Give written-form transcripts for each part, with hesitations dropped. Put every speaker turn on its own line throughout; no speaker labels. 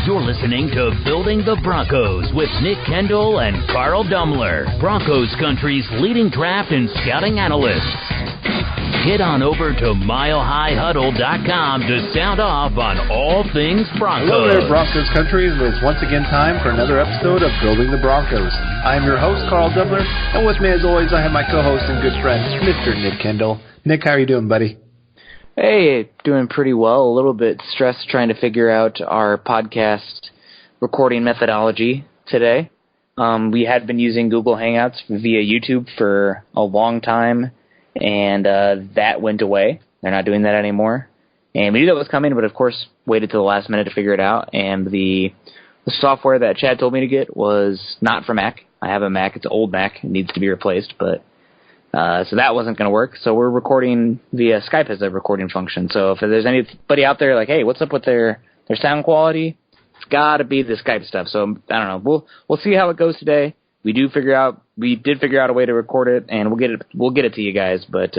You're listening to Building the Broncos with Nick Kendell and Carl Dumler, Broncos country's leading draft and scouting analysts. Head on over to milehighhuddle.com to sound off on all things Broncos.
Hello there, Broncos country. It is once again time for another episode of Building the Broncos. I'm your host, Carl Dumler, and with me as always, I have my co-host and good friend, Mr. Nick Kendell. Nick, how are you doing, buddy?
Hey, doing pretty well. A little bit stressed trying to figure out our podcast recording methodology today. We had been using Google Hangouts via YouTube for a long time, and that went away. They're not doing that anymore. And we knew that was coming, but of course waited till the last minute to figure it out. And the software that Chad told me to get was not for Mac. I have a Mac. It's an old Mac. It needs to be replaced, but so that wasn't going to work. So we're recording via Skype as a recording function. So if there's anybody out there like, hey, what's up with their sound quality? It's got to be the Skype stuff. So I don't know. We'll see how it goes today. We did figure out a way to record it, and we'll get it to you guys. But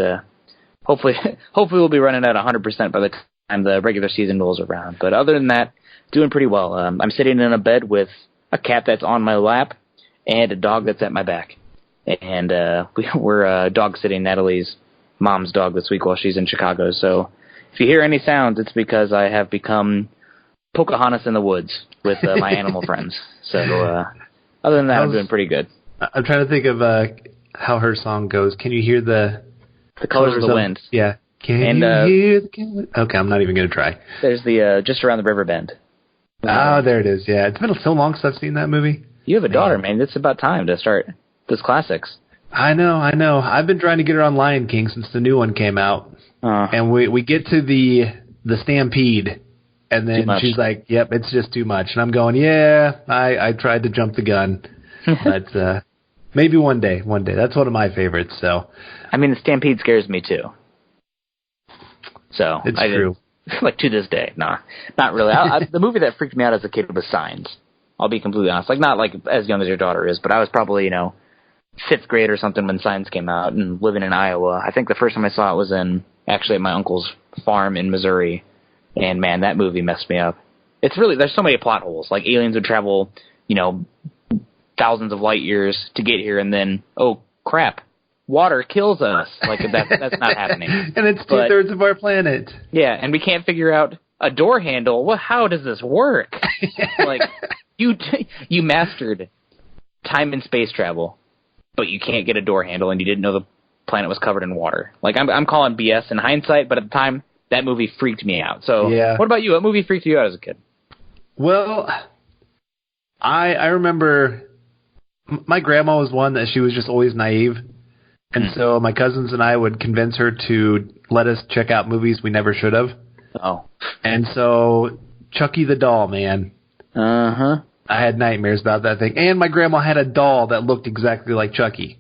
hopefully we'll be running at 100% by the time the regular season rolls around. But other than that, doing pretty well. I'm sitting in a bed with a cat that's on my lap and a dog that's at my back. And we're dog sitting Natalie's mom's dog this week while she's in Chicago. So if you hear any sounds, it's because I have become Pocahontas in the woods with my animal friends. So other than that, I'm doing pretty good.
I'm trying to think of how her song goes. Can you hear the
colors of the wind?
Yeah. Can you hear the wind? Okay, I'm not even going to try.
There's the Just Around the River Bend.
Oh, there it is. Yeah, it's been so long since I've seen that movie.
You have a daughter, man. It's about time to start those classics.
I know. I've been trying to get her on Lion King since the new one came out. And we get to the Stampede, and then she's like, yep, it's just too much. And I'm going, yeah, I tried to jump the gun. But maybe one day. That's one of my favorites. So,
I mean, the Stampede scares me, too. So
it's true.
Like, to this day. Nah, not really. The movie that freaked me out as a kid was Signs. I'll be completely honest. Like, not like as young as your daughter is, but I was probably, 5th grade or something when Signs came out, and living in Iowa. I think the first time I saw it was at my uncle's farm in Missouri, and man, that movie messed me up. It's really, there's so many plot holes. Like, aliens would travel, thousands of light years to get here, and then, oh crap, water kills us. Like, that's not happening.
And it's 2/3 of our planet.
Yeah, and we can't figure out a door handle. Well, how does this work? Like, you mastered time and space travel, but you can't get a door handle, and you didn't know the planet was covered in water. Like, I'm calling BS in hindsight, but at the time, that movie freaked me out. So, yeah. What about you? What movie freaked you out as a kid?
Well, I remember my grandma was one that she was just always naive, and so my cousins and I would convince her to let us check out movies we never should have.
Oh. And
so, Chucky the doll, man.
Uh-huh.
I had nightmares about that thing. And my grandma had a doll that looked exactly like Chucky.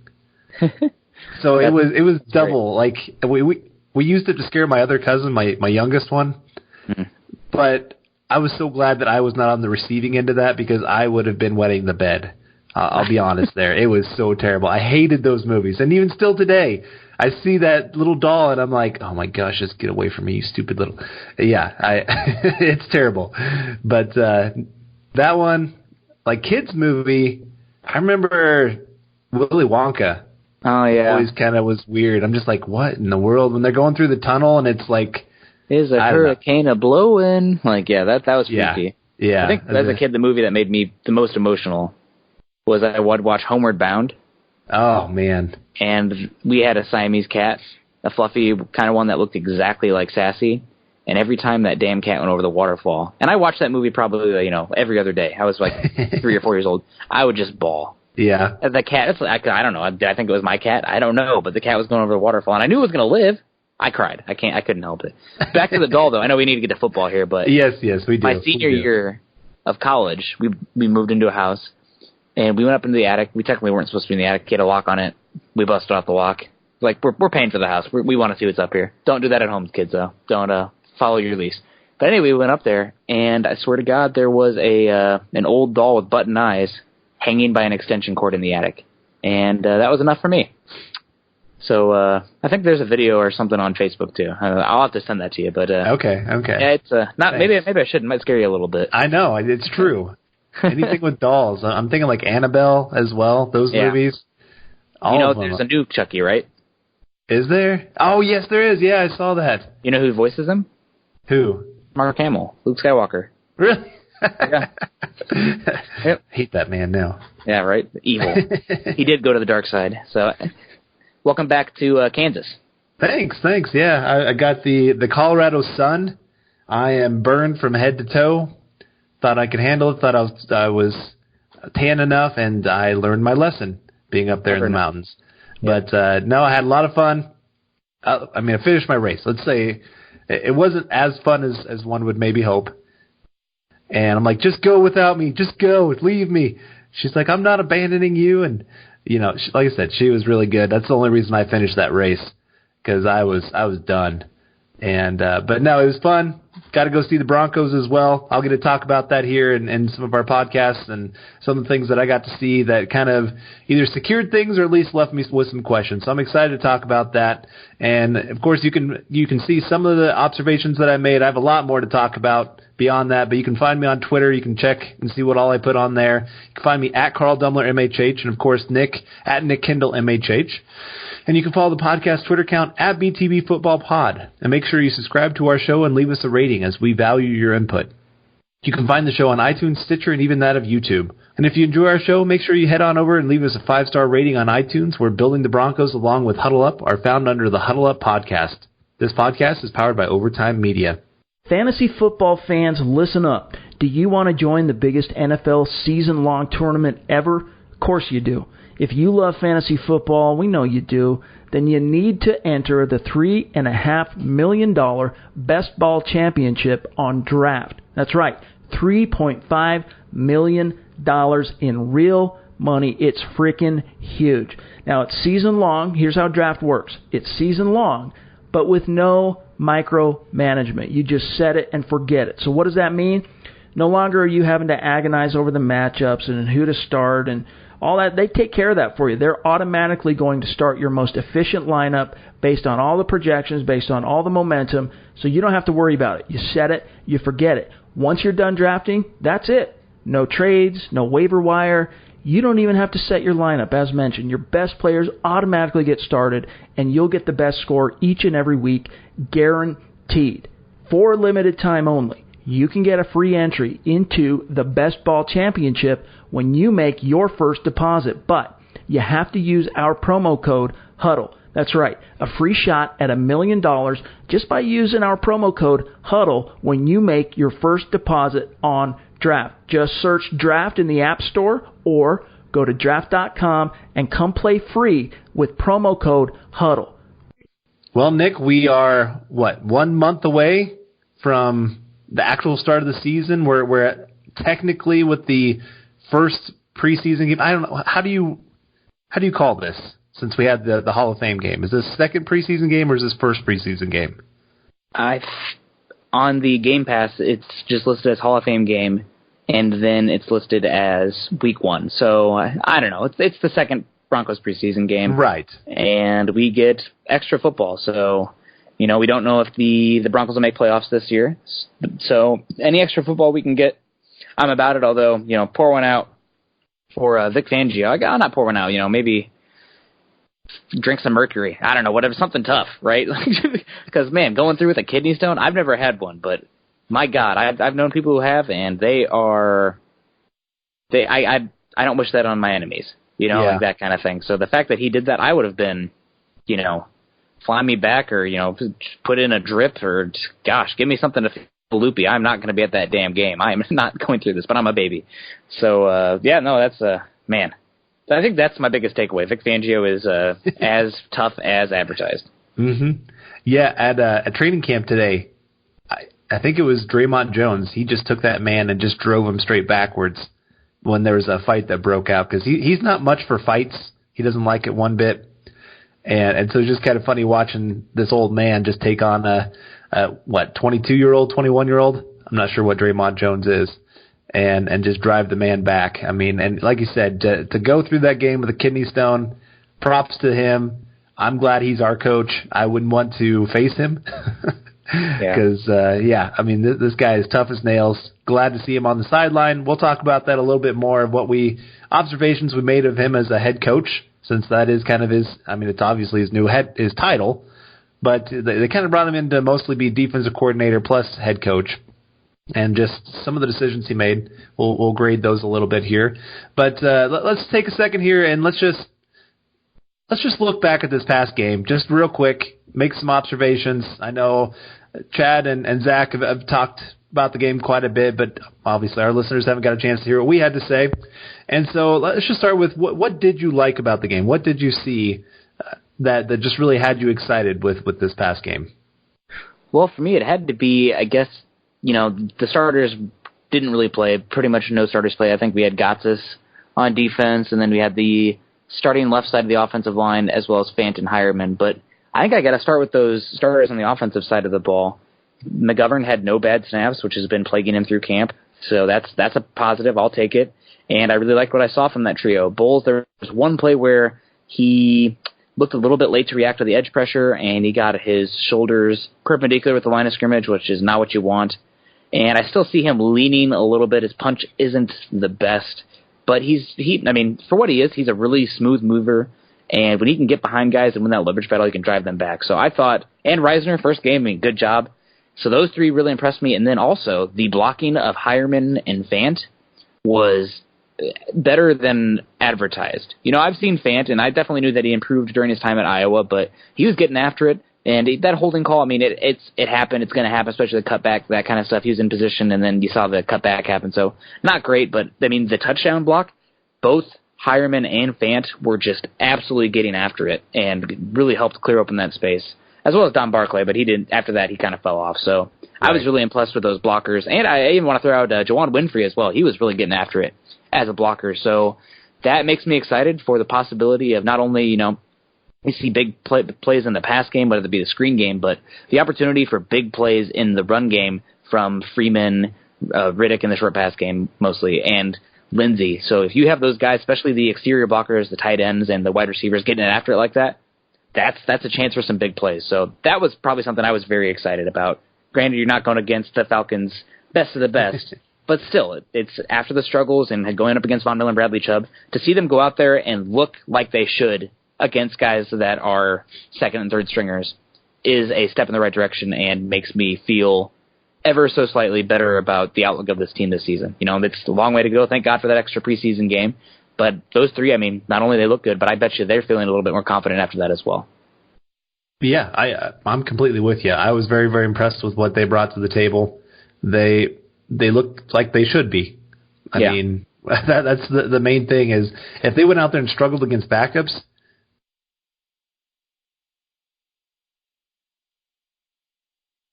So it was double. Great. Like we used it to scare my other cousin, my youngest one. Mm-hmm. But I was so glad that I was not on the receiving end of that, because I would have been wetting the bed. I'll be honest there. It was so terrible. I hated those movies. And even still today, I see that little doll and I'm like, oh my gosh, just get away from me, you stupid little... Yeah, it's terrible. But that one, like kids movie, I remember Willy Wonka.
Oh, yeah.
Always kind of was weird. I'm just like, what in the world? When they're going through the tunnel and it's like...
Is a hurricane a-blowing? Like, yeah, that was freaky.
Yeah.
I think as a kid, the movie that made me the most emotional was I would watch Homeward Bound.
Oh, man.
And we had a Siamese cat, a fluffy kind of one that looked exactly like Sassy. And every time that damn cat went over the waterfall, and I watched that movie probably, every other day. I was like 3 or 4 years old. I would just bawl.
Yeah.
And the cat, I don't know. I think it was my cat. I don't know. But the cat was going over the waterfall, and I knew it was going to live. I cried. I couldn't help it. Back to the doll, though. I know we need to get to football here, but
yes, we do.
My senior year of college, we moved into a house, and we went up into the attic. We technically weren't supposed to be in the attic. Had a lock on it. We busted off the lock. Like, we're paying for the house. We want to see what's up here. Don't do that at home, kids, though. Don't follow your lease. But anyway, we went up there, and I swear to God, there was an old doll with button eyes hanging by an extension cord in the attic. And that was enough for me. So I think there's a video or something on Facebook too. I'll have to send that to you. But
okay.
Yeah, it's not. Maybe I shouldn't. It might scare you a little bit.
I know it's true. Anything with dolls. I'm thinking like Annabelle as well. Those movies. All of them.
There's a new Chucky, right?
Is there? Oh yes, there is. Yeah, I saw that.
You know who voices him?
Who?
Mark Hamill, Luke Skywalker.
Really?
Yeah. Yep.
Hate that man now.
Yeah, right. Evil. He did go to the dark side. So, welcome back to Kansas.
Thanks. Yeah, I got the Colorado sun. I am burned from head to toe. Thought I could handle it. Thought I was tan enough, and I learned my lesson being up there in the mountains. Yeah. But no, I had a lot of fun. I finished my race. Let's say it wasn't as fun as one would maybe hope. And I'm like, just go without me. Just go. Leave me. She's like, I'm not abandoning you. And, like I said, she was really good. That's the only reason I finished that race, because I was done. And but no, it was fun. Got to go see the Broncos as well. I'll get to talk about that here in some of our podcasts and some of the things that I got to see that kind of either secured things or at least left me with some questions. So I'm excited to talk about that. And, of course, you can see some of the observations that I made. I have a lot more to talk about beyond that, but you can find me on Twitter. You can check and see what all I put on there. You can find me at Carl Dumler, MHH, and, of course, Nick at Nick Kendell, MHH. And you can follow the podcast Twitter account at BTB Football Pod. And make sure you subscribe to our show and leave us a rating, as we value your input. You can find the show on iTunes, Stitcher, and even that of YouTube. And if you enjoy our show, make sure you head on over and leave us a 5-star rating on iTunes, where Building the Broncos along with Huddle Up are found under the Huddle Up podcast. This podcast is powered by Overtime Media.
Fantasy football fans, listen up. Do you want to join the biggest NFL season-long tournament ever? Of course you do. If you love fantasy football, we know you do, then you need to enter the $3.5 million Best Ball Championship on Draft. That's right, $3.5 million in real money. It's freaking huge. Now, it's season-long. Here's how Draft works. It's season-long, but with no micromanagement. You just set it and forget it. So what does that mean? No longer are you having to agonize over the matchups and who to start and all that. They take care of that for you. They're automatically going to start your most efficient lineup based on all the projections, based on all the momentum, so you don't have to worry about it. You set it, you forget it. Once you're done drafting, that's it. No trades, no waiver wire. You don't even have to set your lineup. As mentioned, your best players automatically get started, and you'll get the best score each and every week, guaranteed. For a limited time only. You can get a free entry into the Best Ball Championship when you make your first deposit, but you have to use our promo code HUDDLE. That's right, a free shot at $1 million just by using our promo code HUDDLE when you make your first deposit on Draft. Just search Draft in the App Store or go to draft.com and come play free with promo code HUDDLE.
Well, Nick, we are, 1 month away from the actual start of the season. We're technically with the first preseason game. I don't know, how do you call this? Since we had the Hall of Fame game, is this second preseason game or is this first preseason game?
On the Game Pass, it's just listed as Hall of Fame game, and then it's listed as Week 1. So I don't know. It's the second Broncos preseason game,
right? And
we get extra football. So we don't know if the Broncos will make playoffs this year. So any extra football we can get, I'm about it. Although, pour one out for Vic Fangio. I'll not pour one out, maybe drink some mercury. I don't know, whatever, something tough, right? Because, man, going through with a kidney stone, I've never had one. But, my God, I've known people who have, and I don't wish that on my enemies, like that kind of thing. So the fact that he did that, I would have been, fly me back or, put in a drip or, gosh, give me something to feel loopy. I'm not going to be at that damn game. I'm not going through this, but I'm a baby. So, that's, man, I think that's my biggest takeaway. Vic Fangio is as tough as advertised.
Mm-hmm. Yeah, at a training camp today, I think it was Draymond Jones. He just took that man and just drove him straight backwards when there was a fight that broke out because he's not much for fights. He doesn't like it one bit. And so it's just kind of funny watching this old man just take on a 22-year-old, 21-year-old? I'm not sure what Draymond Jones is. And just drive the man back. I mean, and like you said, to go through that game with a kidney stone, props to him. I'm glad he's our coach. I wouldn't want to face him because, I mean, this guy is tough as nails. Glad to see him on the sideline. We'll talk about that a little bit more of what observations we made of him as a head coach, since that is kind of it's obviously his title, but they kind of brought him in to mostly be defensive coordinator plus head coach. And just some of the decisions he made, we'll grade those a little bit here. But let's take a second here and let's just look back at this past game, just real quick, make some observations. I know Chad and Zach have talked about the game quite a bit, but obviously our listeners haven't got a chance to hear what we had to say. And so let's just start with what did you like about the game? What did you see that just really had you excited with this past game?
Well, for me, it had to be, I guess, the starters didn't really play. Pretty much no starters play. I think we had Gotsis on defense, and then we had the starting left side of the offensive line as well as Fant and Hireman. But I think I got to start with those starters on the offensive side of the ball. McGovern had no bad snaps, which has been plaguing him through camp. So that's a positive. I'll take it. And I really liked what I saw from that trio. Bowles, there was one play where he looked a little bit late to react to the edge pressure, and he got his shoulders perpendicular with the line of scrimmage, which is not what you want. And I still see him leaning a little bit. His punch isn't the best, but for what he is, he's a really smooth mover. And when he can get behind guys and win that leverage battle, he can drive them back. So I thought, and Reisner, first game, good job. So those three really impressed me. And then also the blocking of Hireman and Fant was better than advertised. I've seen Fant, and I definitely knew that he improved during his time at Iowa, but he was getting after it. And that holding call, it happened. It's going to happen, especially the cutback, that kind of stuff. He was in position, and then you saw the cutback happen. So not great, but, the touchdown block, both Hireman and Fant were just absolutely getting after it and really helped clear open that space, as well as Don Barclay, but he didn't. After that, he kind of fell off. So right. I was really impressed with those blockers. And I even want to throw out Jawan Winfrey as well. He was really getting after it as a blocker. So that makes me excited for the possibility of not only, we see big plays in the pass game, whether it be the screen game, but the opportunity for big plays in the run game from Freeman, Riddick in the short pass game mostly, and Lindsey. So if you have those guys, especially the exterior blockers, the tight ends, and the wide receivers getting after it like that, that's a chance for some big plays. So that was probably something I was very excited about. Granted, you're not going against the Falcons' best of the best, but still, it's after the struggles and going up against Von Miller and Bradley Chubb, to see them go out there and look like they should against guys that are second and third stringers is a step in the right direction and makes me feel ever so slightly better about the outlook of this team this season. It's a long way to go. Thank God for that extra preseason game. But those three, not only they look good, but I bet you they're feeling a little bit more confident after that as well.
Yeah, I'm completely with you. I was very, very impressed with what they brought to the table. They looked like they should be. I mean, that's the main thing is if they went out there and struggled against backups,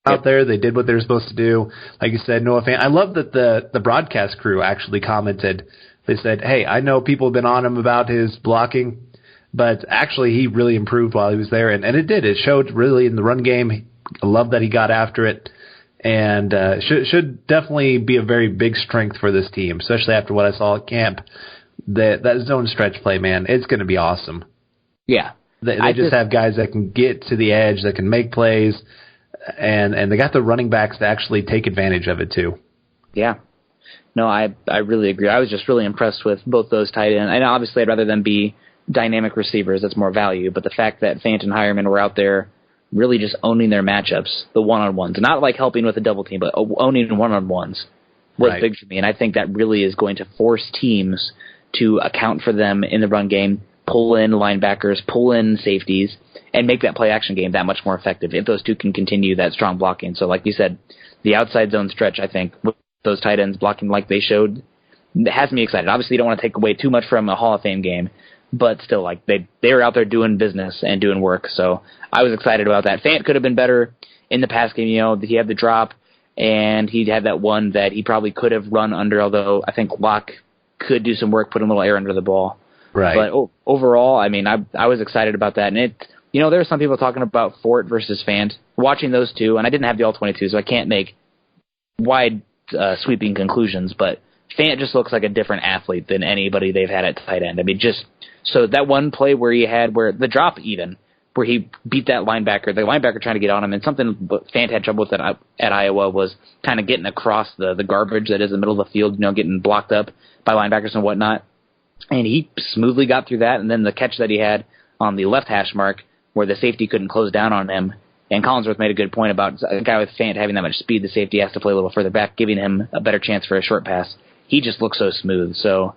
out there, they did what they were supposed to do. Like you said, Noah Fant. I love that the broadcast crew actually commented. They said, hey, I know people have been on him about his blocking, but actually he really improved while he was there. And it did. It showed really in the run game. I love that he got after it. And should definitely be a very big strength for this team, especially after what I saw at camp. That zone stretch play, man, it's going to be awesome.
Yeah.
They just have guys that can get to the edge, that can make plays. And they got the running backs to actually take advantage of it too. Yeah.
No, I really agree. I was just really impressed with both those tight ends. And obviously I'd rather them be dynamic receivers. That's more value. But the fact that Fant and Hireman were out there really just owning their matchups, the one-on-ones. Not like helping with a double team, but owning one-on-ones was
right.
big for me. And I think that really is going to force teams to account for them in the run game, pull in linebackers, pull in safeties, and make that play-action game that much more effective if those two can continue that strong blocking. So like you said, the outside zone stretch, I think, with those tight ends blocking like they showed, has me excited. Obviously, you don't want to take away too much from a Hall of Fame game, but still, like they were out there doing business and doing work. So I was excited about that. Fant could have been better in the pass game. He had the drop, and he had that one that he probably could have run under, although I think Locke could do some work, put a little air under the ball.
Right.
But overall, I was excited about that. And there were some people talking about Fort versus Fant. Watching those two, and I didn't have the All-22, so I can't make wide sweeping conclusions, but Fant just looks like a different athlete than anybody they've had at tight end. So that one play where the drop even, where he beat that linebacker. The linebacker trying to get on him, and something Fant had trouble with at Iowa was kind of getting across the garbage that is in the middle of the field, getting blocked up by linebackers and whatnot. And he smoothly got through that, and then the catch that he had on the left hash mark where the safety couldn't close down on him. And Collinsworth made a good point about a guy with Fant having that much speed, the safety has to play a little further back, giving him a better chance for a short pass. He just looks so smooth. So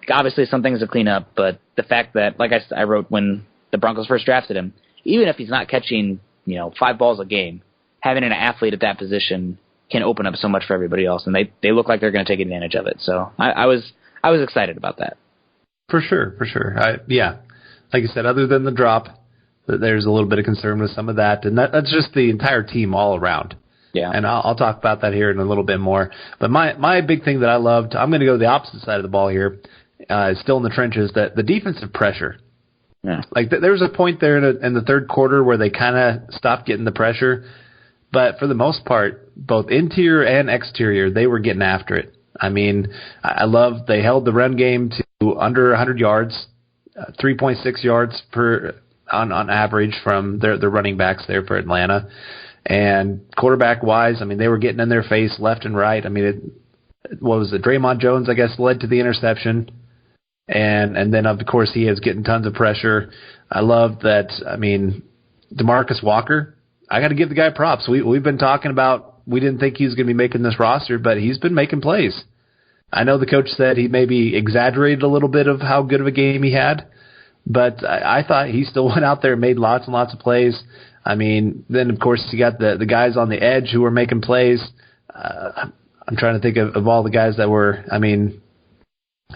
obviously some things to clean up, but the fact that, like I wrote when the Broncos first drafted him, even if he's not catching 5 balls a game, having an athlete at that position can open up so much for everybody else, and they look like they're going to take advantage of it. So I was excited about that.
For sure. Yeah, like you said, other than the drop, there's a little bit of concern with some of that, and that's just the entire team all around.
Yeah,
and I'll talk about that here in a little bit more. But my big thing that I loved, I'm going to go the opposite side of the ball here, still in the trenches, that the defensive pressure.
Yeah.
Like there was a point there in the third quarter where they kind of stopped getting the pressure, but for the most part, both interior and exterior, they were getting after it. I mean, I love they held the run game to under 100 yards, 3.6 yards per on average from their running backs there for Atlanta. And quarterback-wise, I mean, they were getting in their face left and right. I mean, what was it? Draymond Jones, I guess, led to the interception. And then, of course, he is getting tons of pressure. I love that, I mean, DeMarcus Walker, I got to give the guy props. We've been talking about we didn't think he was going to be making this roster, but he's been making plays. I know the coach said he maybe exaggerated a little bit of how good of a game he had, but I thought he still went out there and made lots and lots of plays. I mean, then, of course, you got the guys on the edge who were making plays. I'm trying to think of all the guys that were, I mean,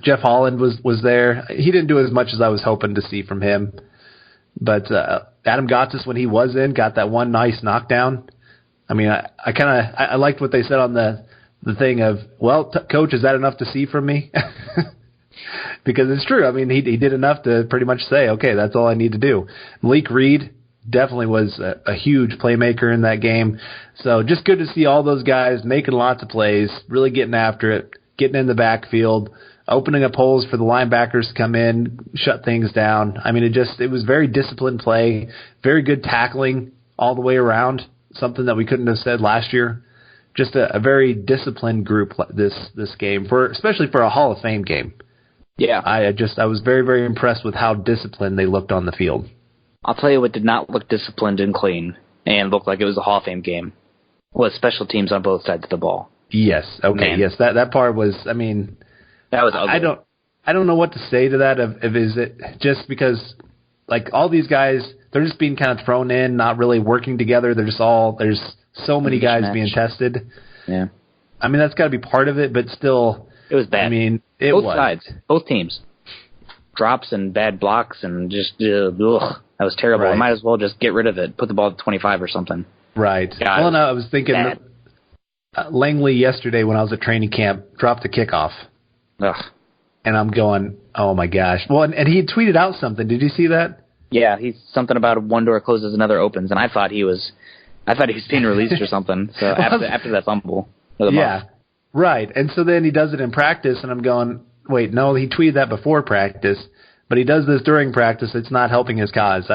Jeff Holland was there. He didn't do as much as I was hoping to see from him. But Adam Gotsis, when he was in, got that one nice knockdown. I mean, I liked what they said on the thing of, well, Coach, is that enough to see from me? Because it's true. I mean, he did enough to pretty much say, okay, that's all I need to do. Malik Reed definitely was a huge playmaker in that game. So just good to see all those guys making lots of plays, really getting after it, getting in the backfield, opening up holes for the linebackers to come in, shut things down. I mean, it was very disciplined play, very good tackling all the way around, something that we couldn't have said last year. Just a very disciplined group this game, especially for a Hall of Fame game.
Yeah.
I was very, very impressed with how disciplined they looked on the field.
I'll tell you what did not look disciplined and clean and looked like it was a Hall of Fame game was special teams on both sides of the ball.
Yes. Okay.
Man.
Yes. That part was, I mean,
that was ugly.
I don't know what to say to that. If is it just because, like, all these guys, they're just being kind of thrown in, not really working together. There's so many guys being tested.
Yeah.
I mean, that's got to be part of it, but still.
It was bad.
I mean,
both sides, both teams. Drops and bad blocks and just, ugh, that was terrible.
Right.
I might as well just get rid of it, put the ball at 25 or something.
Right.
God,
well, no, I was thinking Langley yesterday when I was at training camp dropped a kickoff.
Ugh.
And I'm going, oh my gosh. Well, and he had tweeted out something. Did you see that?
Yeah, he's something about one door closes, another opens, and I thought he was being released or something. So after that fumble.
Yeah, right. And so then he does it in practice, and I'm going, wait, no, he tweeted that before practice, but he does this during practice. It's not helping his cause.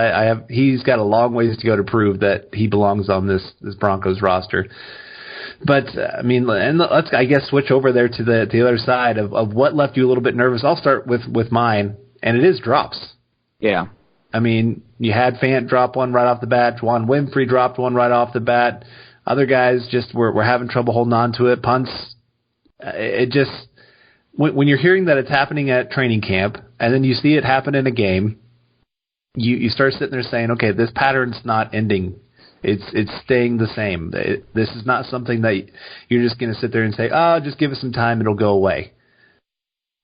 He's got a long ways to go to prove that he belongs on this Broncos roster. But, I mean, and let's, I guess, switch over there to the other side of what left you a little bit nervous. I'll start with mine, and it is drops.
Yeah.
I mean, you had Fant drop one right off the bat. Juwan Winfrey dropped one right off the bat. Other guys just were having trouble holding on to it. Punts, it just, when you're hearing that it's happening at training camp, and then you see it happen in a game, you start sitting there saying, okay, this pattern's not ending. It's staying the same. This is not something that you're just going to sit there and say, oh, just give it some time, it'll go away.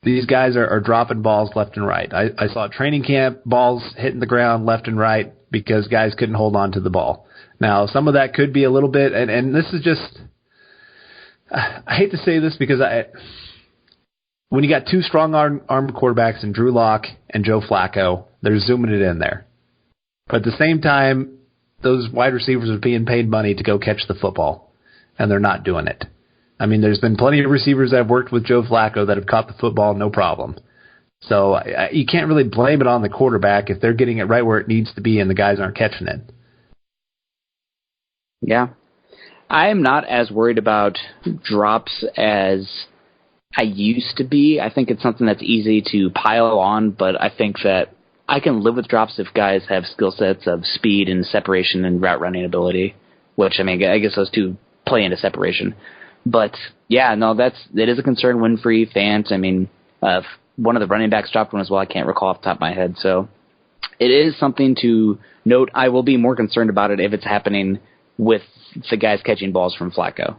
These guys are dropping balls left and right. I saw at training camp balls hitting the ground left and right because guys couldn't hold on to the ball. Now, some of that could be a little bit, and this is just, I hate to say this because when you got two strong-armed quarterbacks in Drew Lock and Joe Flacco, they're zooming it in there. But at the same time, those wide receivers are being paid money to go catch the football, and they're not doing it. I mean, there's been plenty of receivers that have worked with Joe Flacco that have caught the football no problem. So you can't really blame it on the quarterback if they're getting it right where it needs to be and the guys aren't catching it.
Yeah. I am not as worried about drops as I used to be. I think it's something that's easy to pile on, but I think that I can live with drops if guys have skill sets of speed and separation and route running ability, which, I mean, I guess those two play into separation. But, yeah, no, it is a concern. Winfrey, Fant, I mean, one of the running backs dropped one as well. I can't recall off the top of my head. So it is something to note. I will be more concerned about it if it's happening with the guys catching balls from Flacco.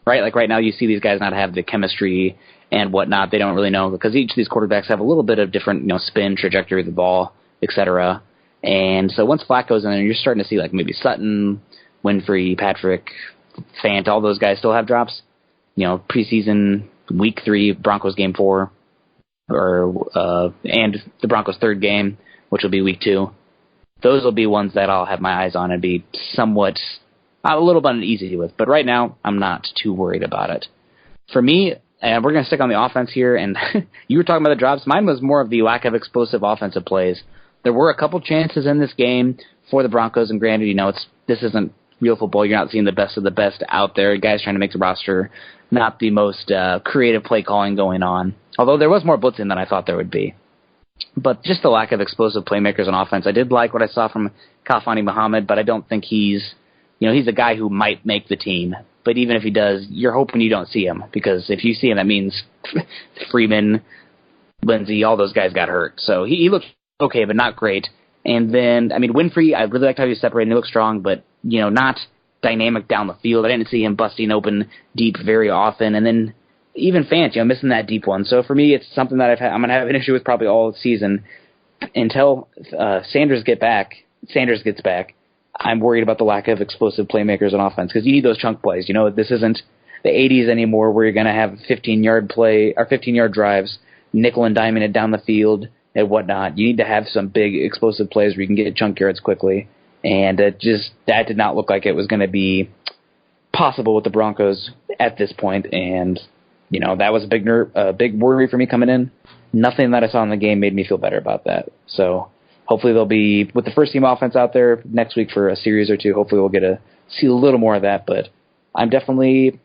Right? Like right now you see these guys not have the chemistry and whatnot. They don't really know because each of these quarterbacks have a little bit of different, spin, trajectory of the ball, etc. And so once Flacco's in there, you're starting to see like maybe Sutton, Winfrey, Patrick, Fant, all those guys still have drops. Preseason, week 3, Broncos game 4, and the Broncos' third game, which will be week 2. Those will be ones that I'll have my eyes on and be somewhat a little bit uneasy with. But right now, I'm not too worried about it. For me, and we're going to stick on the offense here, and you were talking about the drops. Mine was more of the lack of explosive offensive plays. There were a couple chances in this game for the Broncos, and granted, this isn't real football. You're not seeing the best of the best out there. Guys trying to make the roster, not the most creative play calling going on. Although there was more blitzing than I thought there would be. But just the lack of explosive playmakers on offense. I did like what I saw from Khalfani Muhammad, but I don't think he's a guy who might make the team. But even if he does, you're hoping you don't see him, because if you see him, that means Freeman, Lindsey, all those guys got hurt. So he looked okay, but not great. And then, Winfrey, I really liked how he was separated. He looked strong, but, not dynamic down the field. I didn't see him busting open deep very often. And then even Fant, missing that deep one. So for me, it's something that I'm going to have an issue with probably all season until Sanders gets back. I'm worried about the lack of explosive playmakers on offense because you need those chunk plays. This isn't the 80s anymore where you're going to have 15-yard play or 15-yard drives, nickel and diming it down the field and whatnot. You need to have some big explosive plays where you can get chunk yards quickly. And that did not look like it was going to be possible with the Broncos at this point. And, that was a big worry for me coming in. Nothing that I saw in the game made me feel better about that. So hopefully they'll be, with the first team offense out there next week for a series or two, hopefully we'll get to see a little more of that. But I'm definitely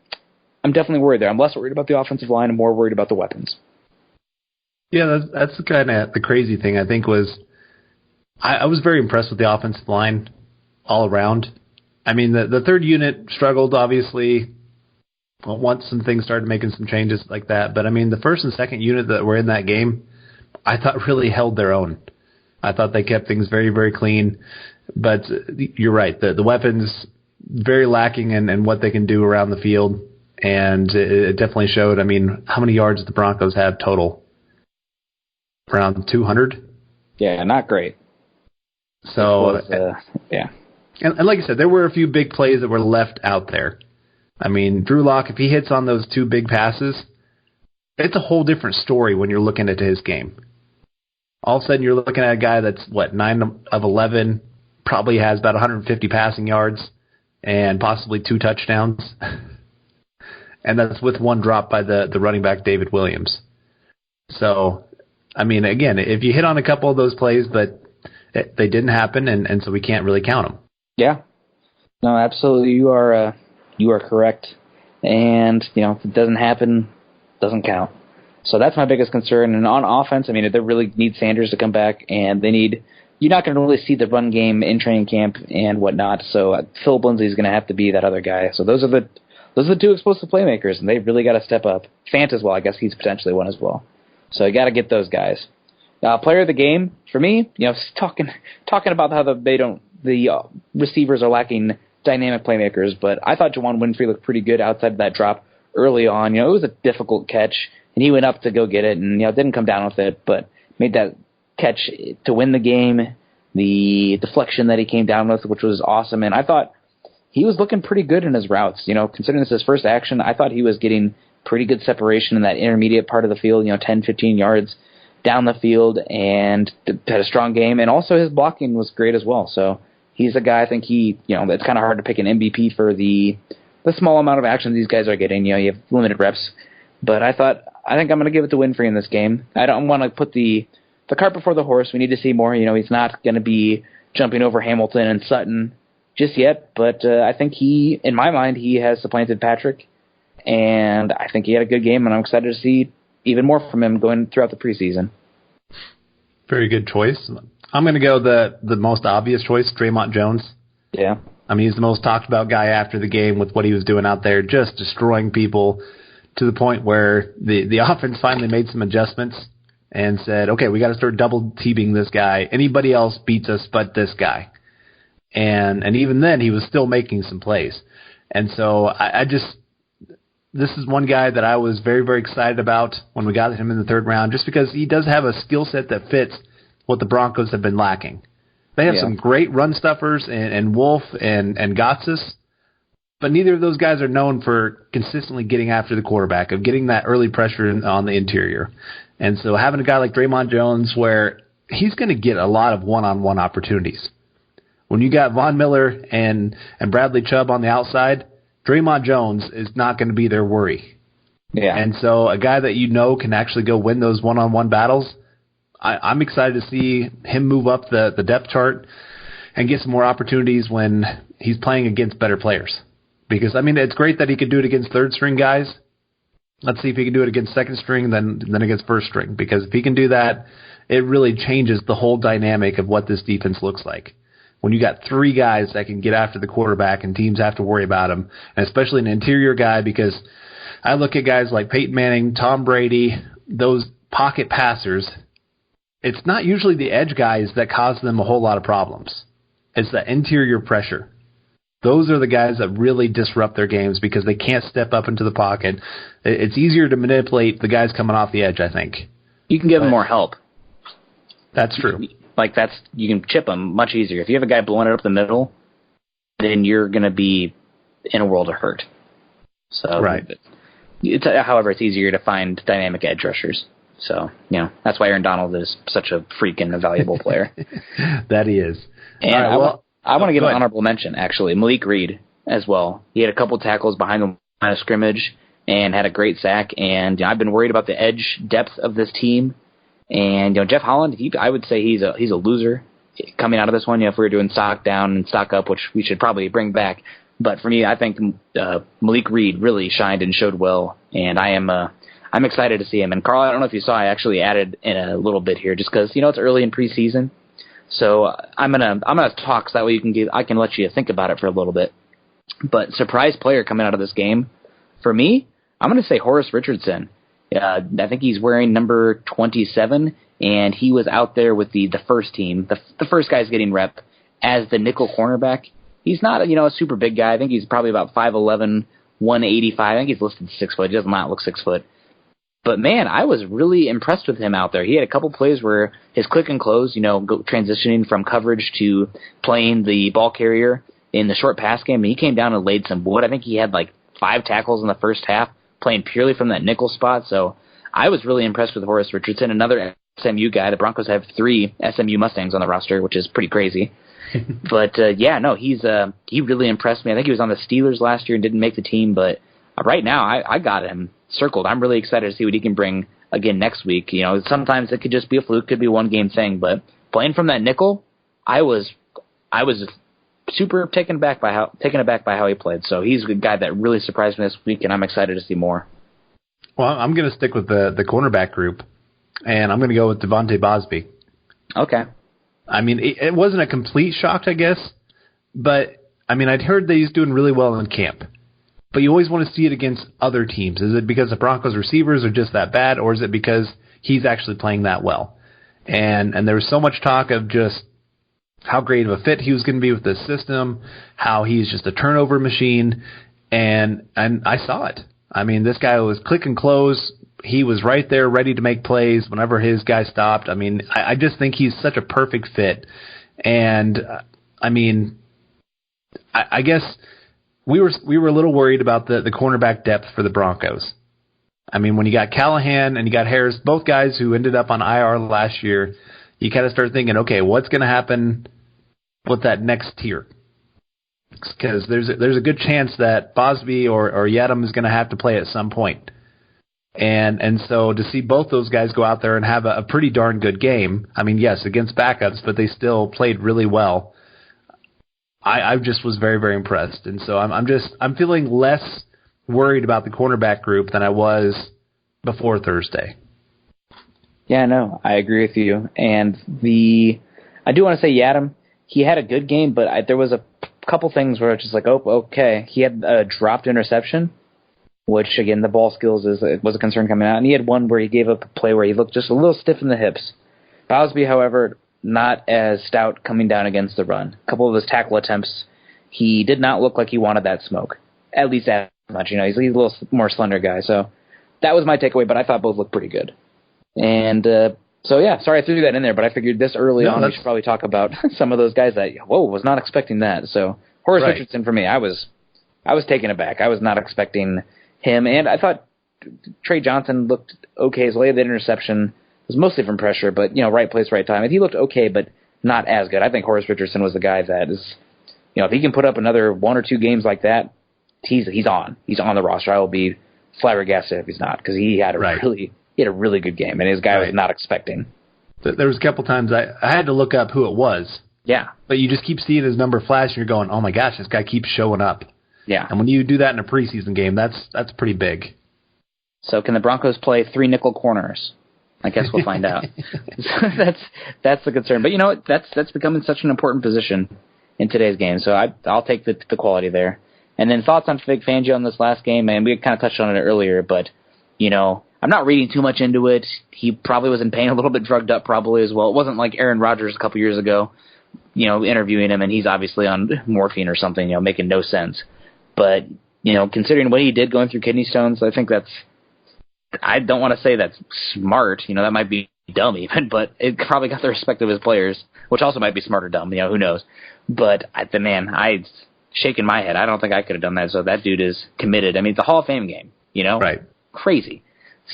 worried there. I'm less worried about the offensive line and more worried about the weapons.
Yeah, that's kind of the crazy thing, I think, was I was very impressed with the offensive line all around. The third unit struggled, obviously, once some things started making some changes like that. But, the first and second unit that were in that game, I thought really held their own. I thought they kept things very, very clean. But you're right, the weapons, very lacking in what they can do around the field. And it definitely showed. How many yards did the Broncos have total? Around 200?
Yeah, not great.
So,
yeah.
And like I said, there were a few big plays that were left out there. Drew Lock, if he hits on those 2 big passes, it's a whole different story when you're looking at his game. All of a sudden, you're looking at a guy that's, 9 of 11, probably has about 150 passing yards and possibly 2 touchdowns. And that's with 1 drop by the running back, David Williams. So, again, if you hit on a couple of those plays, but they didn't happen, and so we can't really count them.
Yeah. No, absolutely. You are correct. And, if it doesn't happen, it doesn't count. So that's my biggest concern. And on offense, they really need Sanders to come back, and you're not going to really see the run game in training camp and whatnot. So Philip Lindsay's going to have to be that other guy. So those are the 2 explosive playmakers, and they've really got to step up. Fant as well. I guess he's potentially one as well. So you got to get those guys. Player of the game for me, talking about how the receivers are lacking dynamic playmakers, but I thought Juwann Winfrey looked pretty good outside of that drop early on. It was a difficult catch, and he went up to go get it, and didn't come down with it, but made that catch to win the game. The deflection that he came down with, which was awesome, and I thought he was looking pretty good in his routes. Considering this is his first action, I thought he was getting pretty good separation in that intermediate part of the field, 10, 15 yards down the field, and had a strong game. And also his blocking was great as well. So he's a guy, I think it's kind of hard to pick an MVP for the small amount of action these guys are getting. You have limited reps. But I thought I think I'm going to give it to Winfrey in this game. I don't want to put the cart before the horse. We need to see more. He's not going to be jumping over Hamilton and Sutton just yet, but I think in my mind, he has supplanted Patrick, and I think he had a good game, and I'm excited to see even more from him going throughout the preseason.
Very good choice. I'm going to go the most obvious choice, Draymond Jones.
Yeah.
I mean, he's the most talked about guy after the game with what he was doing out there, just destroying people to the point where the offense finally made some adjustments and said, okay, we got to start double teaming this guy. Anybody else beats us but this guy. And even then, he was still making some plays. And so this is one guy that I was very, very excited about when we got him in the third round, just because he does have a skill set that fits what the Broncos have been lacking. They have some great run stuffers and Wolf and Gotsis, but neither of those guys are known for consistently getting after the quarterback, of getting that early pressure on the interior. And so having a guy like Draymond Jones where he's going to get a lot of one-on-one opportunities. When you got Von Miller and Bradley Chubb on the outside, Draymond Jones is not going to be their worry.
Yeah.
And so a guy that can actually go win those one-on-one battles, I'm excited to see him move up the depth chart and get some more opportunities when he's playing against better players. Because, I mean, it's great that he could do it against third-string guys. Let's see if he can do it against second-string than against first-string. Because if he can do that, it really changes the whole dynamic of what this defense looks like. When you got three guys that can get after the quarterback and teams have to worry about him, and especially an interior guy, because I look at guys like Peyton Manning, Tom Brady, those pocket passers, it's not usually the edge guys that cause them a whole lot of problems. It's the interior pressure. Those are the guys that really disrupt their games because they can't step up into the pocket. It's easier to manipulate the guys coming off the edge, I think.
You can give them more help.
That's true.
You can chip them much easier. If you have a guy blowing it up the middle, then you're going to be in a world of hurt. So,
right.
However, it's easier to find dynamic edge rushers. So, that's why Aaron Donald is such a freak and a valuable player.
That he is.
And I want to give an honorable mention, actually. Malik Reed as well. He had a couple tackles behind the line of scrimmage and had a great sack. And I've been worried about the edge depth of this team. And Jeff Holland, I would say he's a loser coming out of this one. If we were doing stock down and stock up, which we should probably bring back. But for me, I think Malik Reed really shined and showed well, and I'm excited to see him. And Carl, I don't know if you saw, I actually added in a little bit here, just because it's early in preseason. So I'm gonna talk so that way I can let you think about it for a little bit. But surprise player coming out of this game, for me, I'm gonna say Horace Richardson. I think he's wearing number 27, and he was out there with the first team. The first guy's getting rep as the nickel cornerback. He's not a super big guy. I think he's probably about 5'11", 185. I think he's listed 6 foot. He does not look 6 foot. But man, I was really impressed with him out there. He had a couple plays where his click and close, transitioning from coverage to playing the ball carrier in the short pass game, and he came down and laid some wood. I think he had 5 tackles in the first half, playing purely from that nickel spot. So I was really impressed with Horace Richardson, another SMU guy. The Broncos have 3 SMU Mustangs on the roster, which is pretty crazy. But he really impressed me. I think he was on the Steelers last year and didn't make the team, but right now I got him circled. I'm really excited to see what he can bring again next week. Sometimes it could just be a fluke, could be one game thing, but playing from that nickel, I was super taken aback by how he played. So he's a guy that really surprised me this week, and I'm excited to see more.
Well, I'm going to stick with the cornerback group, and I'm going to go with Devontae Bosby.
Okay.
I mean, it wasn't a complete shock, I guess, but I mean, I'd heard that he's doing really well in camp. But you always want to see it against other teams. Is it because the Broncos receivers are just that bad, or is it because he's actually playing that well? And there was so much talk of just how great of a fit he was going to be with this system, how he's just a turnover machine, and I saw it. I mean, this guy was click and close. He was right there ready to make plays whenever his guy stopped. I mean, I just think he's such a perfect fit. And, I mean, I guess we were a little worried about the cornerback depth for the Broncos. I mean, when you got Callahan and you got Harris, both guys who ended up on IR last year, you kind of start thinking, okay, what's going to happen with that next tier? Because there's a good chance that Bosby or Yadam is going to have to play at some point. And so to see both those guys go out there and have a pretty darn good game, I mean, yes, against backups, but they still played really well. I just was very, very impressed. And so I'm feeling less worried about the cornerback group than I was before Thursday.
Yeah, no, I agree with you. And I do want to say Yadam, he had a good game, but there was a couple things where it's just like, oh, okay. He had a dropped interception, which, again, the ball skills was a concern coming out. And he had one where he gave up a play where he looked just a little stiff in the hips. Bowsby, however, not as stout coming down against the run. A couple of his tackle attempts, he did not look like he wanted that smoke. At least that much. He's a little more slender guy. So that was my takeaway, but I thought both looked pretty good. And so, yeah, sorry I threw that in there, but I figured this early on we should probably talk about some of those guys that, was not expecting that. So Horace Richardson, for me, I was taken aback. I was not expecting him. And I thought Trey Johnson looked okay. His late interception was mostly from pressure, but, right place, right time. And he looked okay, but not as good. I think Horace Richardson was the guy that is, if he can put up another one or two games like that, he's on. He's on the roster. I will be flabbergasted if he's not, because he had a really good game, and his guy was not expecting.
There was a couple times I had to look up who it was.
Yeah.
But you just keep seeing his number flash, and you're going, oh, my gosh, this guy keeps showing up.
Yeah.
And when you do that in a preseason game, that's pretty big.
So can the Broncos play 3 nickel corners? I guess we'll find out. That's the concern. But you know what? That's becoming such an important position in today's game. So I'll take the quality there. And then thoughts on Vic Fangio in this last game, and we kind of touched on it earlier, but, I'm not reading too much into it. He probably was in pain, a little bit drugged up probably as well. It wasn't like Aaron Rodgers a couple years ago, interviewing him, and he's obviously on morphine or something, making no sense. But, considering what he did going through kidney stones, I think I don't want to say that's smart. That might be dumb even, but it probably got the respect of his players, which also might be smart or dumb. Who knows? But I shaking my head. I don't think I could have done that. So that dude is committed. I mean, it's a Hall of Fame game.
Right?
Crazy.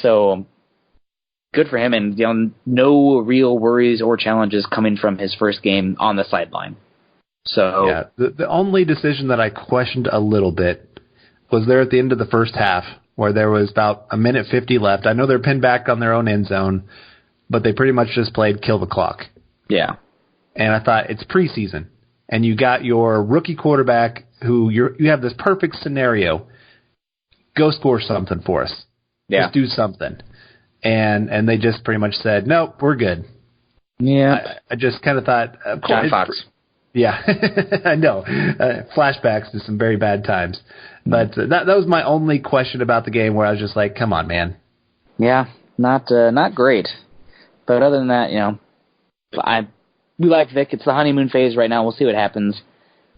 So good for him, and no real worries or challenges coming from his first game on the sideline. So
yeah, the only decision that I questioned a little bit was there at the end of the first half, where there was about a minute 50 left. I know they're pinned back on their own end zone, but they pretty much just played kill the clock.
Yeah.
And I thought, it's preseason, and you got your rookie quarterback who you have this perfect scenario. Go score something for us.
Yeah.
Just do something. And they just pretty much said, nope, we're good.
Yeah.
I just kind of thought, of course.
John Fox.
Yeah, I know. Flashbacks to some very bad times. But that was my only question about the game, where I was just like, come on, man.
Yeah, not great. But other than that, we like Vic. It's the honeymoon phase right now. We'll see what happens.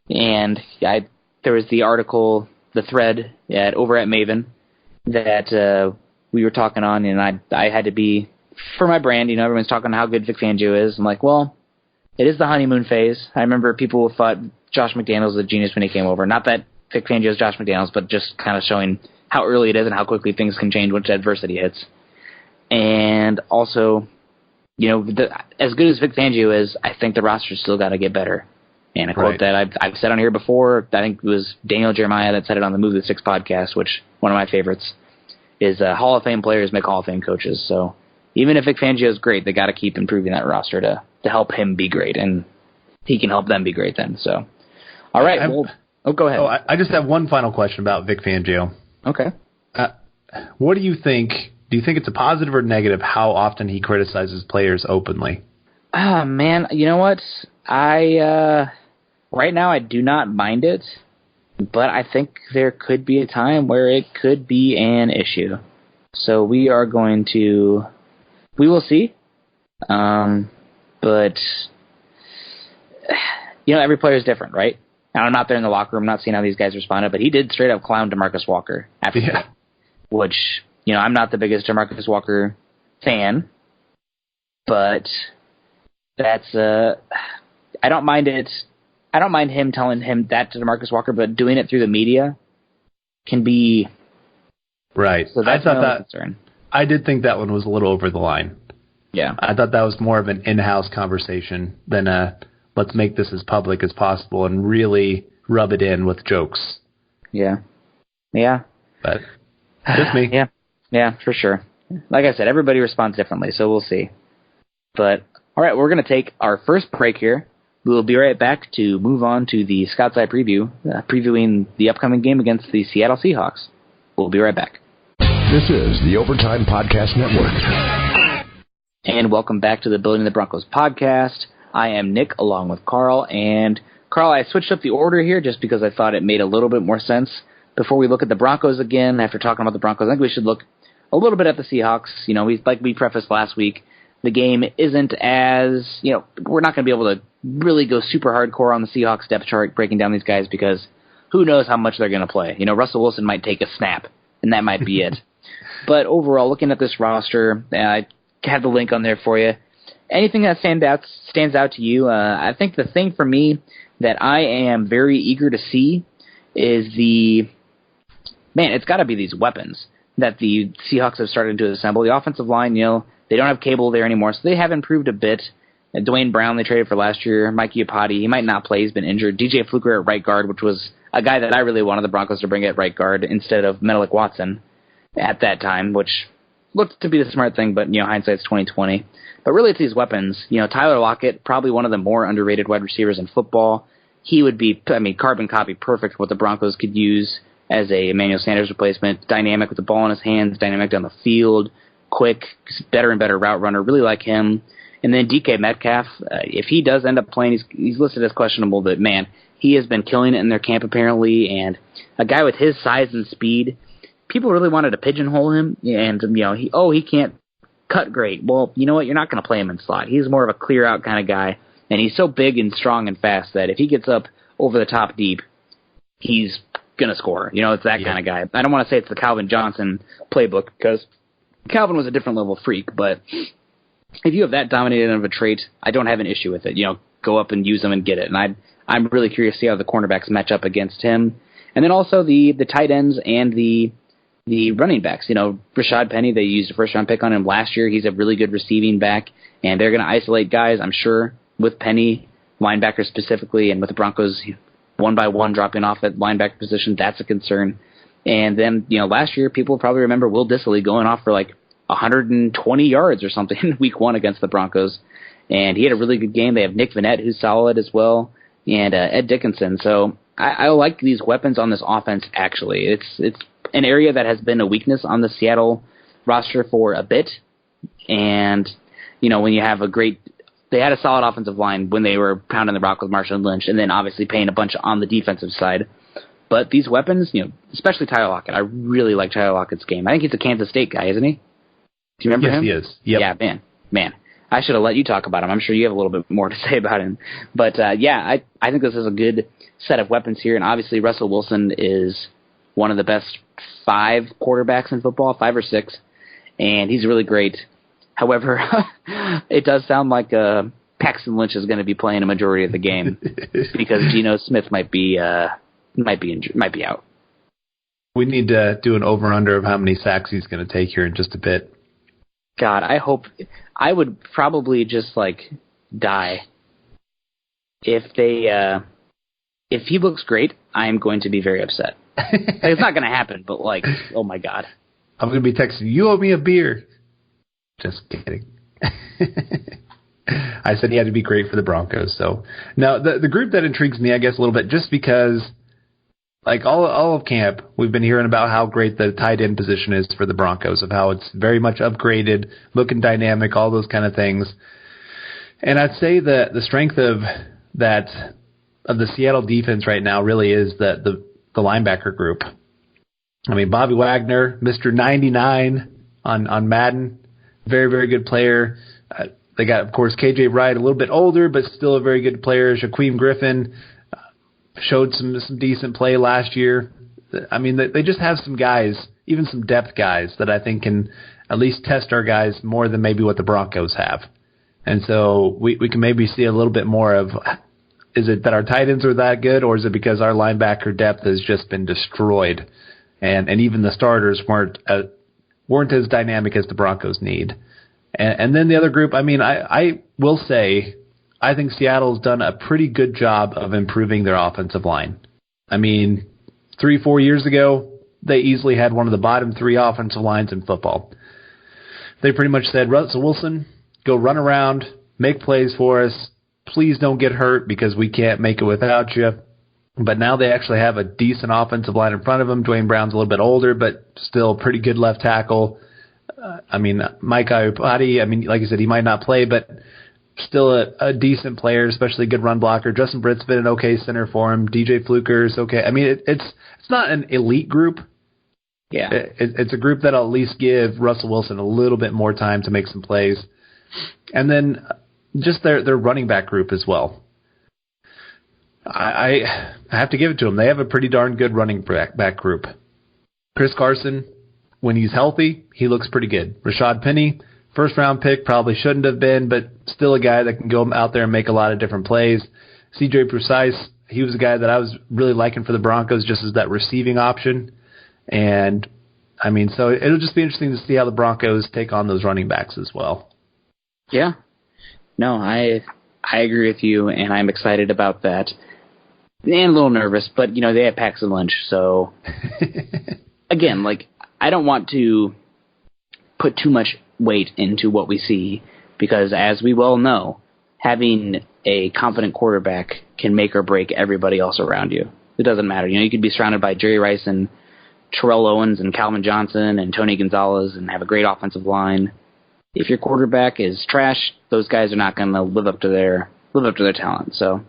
And there was the article, the thread over at Maven that we were talking on, and I had to be, for my brand, everyone's talking how good Vic Fangio is. I'm like, well, it is the honeymoon phase. I remember people thought Josh McDaniels was a genius when he came over. Not that Vic Fangio is Josh McDaniels, but just kind of showing how early it is and how quickly things can change once adversity hits. And also, as good as Vic Fangio is, I think the roster's still got to get better. And a quote that I've said on here before, I think it was Daniel Jeremiah that said it on the Move the Six podcast, which one of my favorites, is Hall of Fame players make Hall of Fame coaches. So even if Vic Fangio is great, they got to keep improving that roster to help him be great, and he can help them be great then. So, all right. Go ahead.
I just have one final question about Vic Fangio.
Okay.
What do you think? Do you think it's a positive or negative how often he criticizes players openly?
Man, you know what? Right now I do not mind it, but I think there could be a time where it could be an issue. So we will see. But every player is different, right? Now, I'm not there in the locker room, not seeing how these guys responded, but he did straight up clown DeMarcus Walker after that, which, I'm not the biggest DeMarcus Walker fan, but that's, I don't mind it. I don't mind him telling him that to DeMarcus Walker, but doing it through the media can be
right.
So that's my concern.
I did think that one was a little over the line.
Yeah.
I thought that was more of an in-house conversation than let's make this as public as possible and really rub it in with jokes.
Yeah. Yeah.
But just me.
Yeah. Yeah, for sure. Like I said, everybody responds differently, so we'll see. But, all right, we're going to take our first break here. We'll be right back to move on to the Scott's Eye preview, previewing the upcoming game against the Seattle Seahawks. We'll be right back.
This is the Overtime Podcast Network.
And welcome back to the Building the Broncos podcast. I am Nick, along with Carl. And, Carl, I switched up the order here just because I thought it made a little bit more sense. Before we look at the Broncos again, after talking about the Broncos, I think we should look a little bit at the Seahawks. You know, like we prefaced last week, the game isn't as, we're not going to be able to really go super hardcore on the Seahawks depth chart breaking down these guys because who knows how much they're going to play. Russell Wilson might take a snap, and that might be it. But overall, looking at this roster, I have the link on there for you. Anything that stands out to you? I think the thing for me that I am very eager to see is it's got to be these weapons that the Seahawks have started to assemble. The offensive line, they don't have Cable there anymore, so they have improved a bit. Dwayne Brown they traded for last year. Mike Iupati, he might not play. He's been injured. DJ Fluker at right guard, which was a guy that I really wanted the Broncos to bring at right guard instead of Menelik Watson at that time, which looked to be the smart thing, but hindsight's 2020. But really, it's these weapons. Tyler Lockett, probably one of the more underrated wide receivers in football. He would be, carbon copy perfect for what the Broncos could use as a Emmanuel Sanders replacement. Dynamic with the ball in his hands, dynamic down the field, quick, better and better route runner. Really like him. And then DK Metcalf, if he does end up playing, he's listed as questionable, but man, he has been killing it in their camp apparently. And a guy with his size and speed, people really wanted to pigeonhole him. And he can't cut great. Well, you know what? You're not going to play him in slot. He's more of a clear out kind of guy, and he's so big and strong and fast that if he gets up over the top deep, he's gonna score. It's that kind of guy. I don't want to say it's the Calvin Johnson playbook because Calvin was a different level freak, but if you have that dominated of a trait, I don't have an issue with it. Go up and use them and get it. And I'm really curious to see how the cornerbacks match up against him. And then also the tight ends and the running backs. Rashad Penny, they used a first-round pick on him last year. He's a really good receiving back, and they're going to isolate guys, I'm sure, with Penny, linebackers specifically, and with the Broncos one by one dropping off at linebacker position. That's a concern. And then, last year, people probably remember Will Dissly going off for 120 yards or something in week one against the Broncos. And he had a really good game. They have Nick Vannett, who's solid as well, and Ed Dickinson. So I like these weapons on this offense, actually. It's an area that has been a weakness on the Seattle roster for a bit. And, when you have they had a solid offensive line when they were pounding the rock with Marshawn Lynch, and then obviously paying a bunch on the defensive side. But these weapons, especially Tyler Lockett, I really like Tyler Lockett's game. I think he's a Kansas State guy, isn't he? Do you remember him?
Yes, he is. Yep.
Yeah, man. I should have let you talk about him. I'm sure you have a little bit more to say about him. But, I think this is a good set of weapons here. And obviously Russell Wilson is one of the best 5 quarterbacks in football, 5 or 6. And he's really great. However, it does sound like Paxton Lynch is going to be playing a majority of the game because Geno Smith might be injured, might be out.
We need to do an over-under of how many sacks he's going to take here in just a bit.
God, I would probably just die if he looks great. I'm going to be very upset. It's not going to happen, but oh my God,
I'm going to be texting you owe me a beer. Just kidding. I said he had to be great for the Broncos. So now the group that intrigues me, I guess, a little bit, just because all of camp, we've been hearing about how great the tight end position is for the Broncos, of how it's very much upgraded, looking dynamic, all those kind of things. And I'd say that the strength of the Seattle defense right now really is the linebacker group. Bobby Wagner, Mr. 99 on Madden, very, very good player. They got, of course, KJ Wright, a little bit older, but still a very good player. Shaquem Griffin showed some decent play last year. They just have some guys, even some depth guys, that I think can at least test our guys more than maybe what the Broncos have. And so we can maybe see a little bit more of, is it that our tight ends are that good, or is it because our linebacker depth has just been destroyed, and even the starters weren't as dynamic as the Broncos need. And then the other group, I will say, I think Seattle's done a pretty good job of improving their offensive line. 3-4 years ago, they easily had one of the bottom 3 offensive lines in football. They pretty much said, Russell Wilson, go run around, make plays for us. Please don't get hurt because we can't make it without you. But now they actually have a decent offensive line in front of him. Dwayne Brown's a little bit older, but still pretty good left tackle. Mike Iupati, like I said, he might not play, but still a decent player, especially a good run blocker. Justin Britt's been an okay center for him. DJ Fluker's okay. It's not an elite group.
Yeah.
It's a group that'll at least give Russell Wilson a little bit more time to make some plays. And then just their running back group as well. I have to give it to them. They have a pretty darn good running back group. Chris Carson, when he's healthy, he looks pretty good. Rashad Penny, first-round pick, probably shouldn't have been, but still a guy that can go out there and make a lot of different plays. C.J. Precise, he was a guy that I was really liking for the Broncos just as that receiving option. And, so it'll just be interesting to see how the Broncos take on those running backs as well.
Yeah. No, I agree with you, and I'm excited about that. And a little nervous, but, they have Paxton Lynch, so... Again, I don't want to put too much weight into what we see, because as we well know, having a confident quarterback can make or break everybody else around you. It doesn't matter. You could be surrounded by Jerry Rice and Terrell Owens and Calvin Johnson and Tony Gonzalez and have a great offensive line. If your quarterback is trash, those guys are not going to live up to their talent. So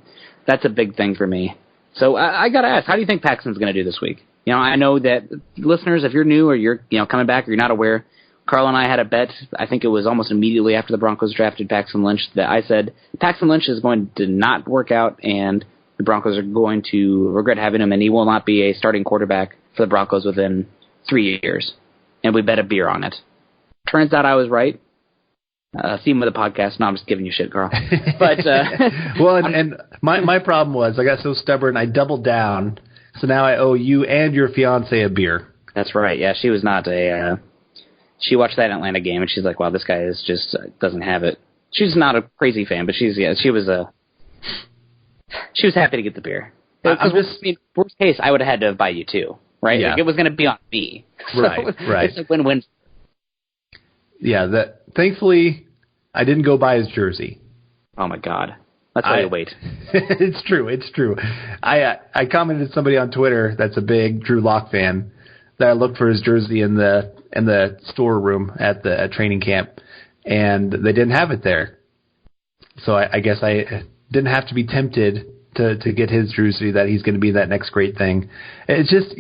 that's a big thing for me. So I got to ask, how do you think Paxton's going to do this week? I know that listeners, if you're new or you're coming back or you're not aware, Carl and I had a bet, I think it was almost immediately after the Broncos drafted Paxton Lynch, that I said Paxton Lynch is going to not work out and the Broncos are going to regret having him, and he will not be a starting quarterback for the Broncos within 3 years. And we bet a beer on it. Turns out I was right. Theme of the podcast. No, I'm just giving you shit, Carl. But
well, and my problem was I got so stubborn I doubled down. So now I owe you and your fiance a beer.
That's right. Yeah, she was not a. She watched that Atlanta game and she's like, "Wow, this guy is just doesn't have it." She's not a crazy fan, but she was happy to get the beer. Worst case, I would have had to buy you two, right?
Yeah.
It was going to be on me.
Right.
It's a win-win.
Yeah. Thankfully, I didn't go buy his jersey.
Oh my God. That's why you wait.
It's true. I commented to somebody on Twitter that's a big Drew Lock fan that I looked for his jersey in the storeroom at the training camp, and they didn't have it there. So I guess I didn't have to be tempted to get his jersey that he's going to be that next great thing. It's just,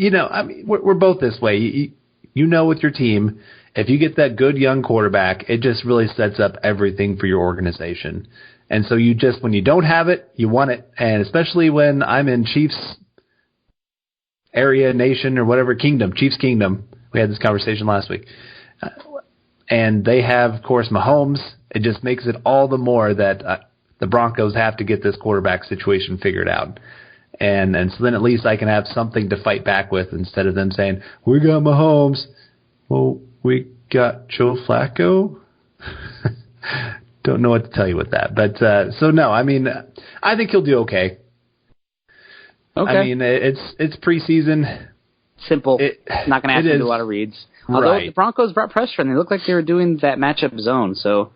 we're both this way. With your team, if you get that good young quarterback, it just really sets up everything for your organization. And so when you don't have it, you want it. And especially when I'm in Chiefs area, nation, or whatever kingdom, Chiefs kingdom. We had this conversation last week. And they have, of course, Mahomes. It just makes it all the more that the Broncos have to get this quarterback situation figured out. And so then at least I can have something to fight back with instead of them saying, we got Mahomes. Well, we got Joe Flacco. Don't know what to tell you with that. But, I think he'll do okay.
Okay.
It's preseason.
Simple. Not going to ask him to do a lot of reads. Although the Broncos brought pressure and they looked like they were doing that matchup zone. So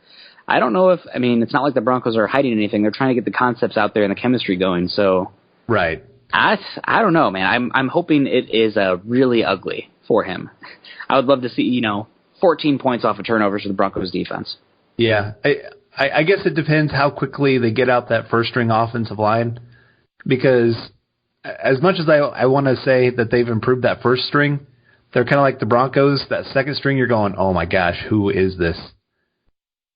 I don't know it's not like the Broncos are hiding anything. They're trying to get the concepts out there and the chemistry going. So
right.
I don't know, man. I'm hoping it is really ugly for him. I would love to see, 14 points off of turnovers for the Broncos defense.
Yeah. I guess it depends how quickly they get out that first-string offensive line, because as much as I want to say that they've improved that first string, they're kind of like the Broncos. That second string, you're going, oh, my gosh, who is this?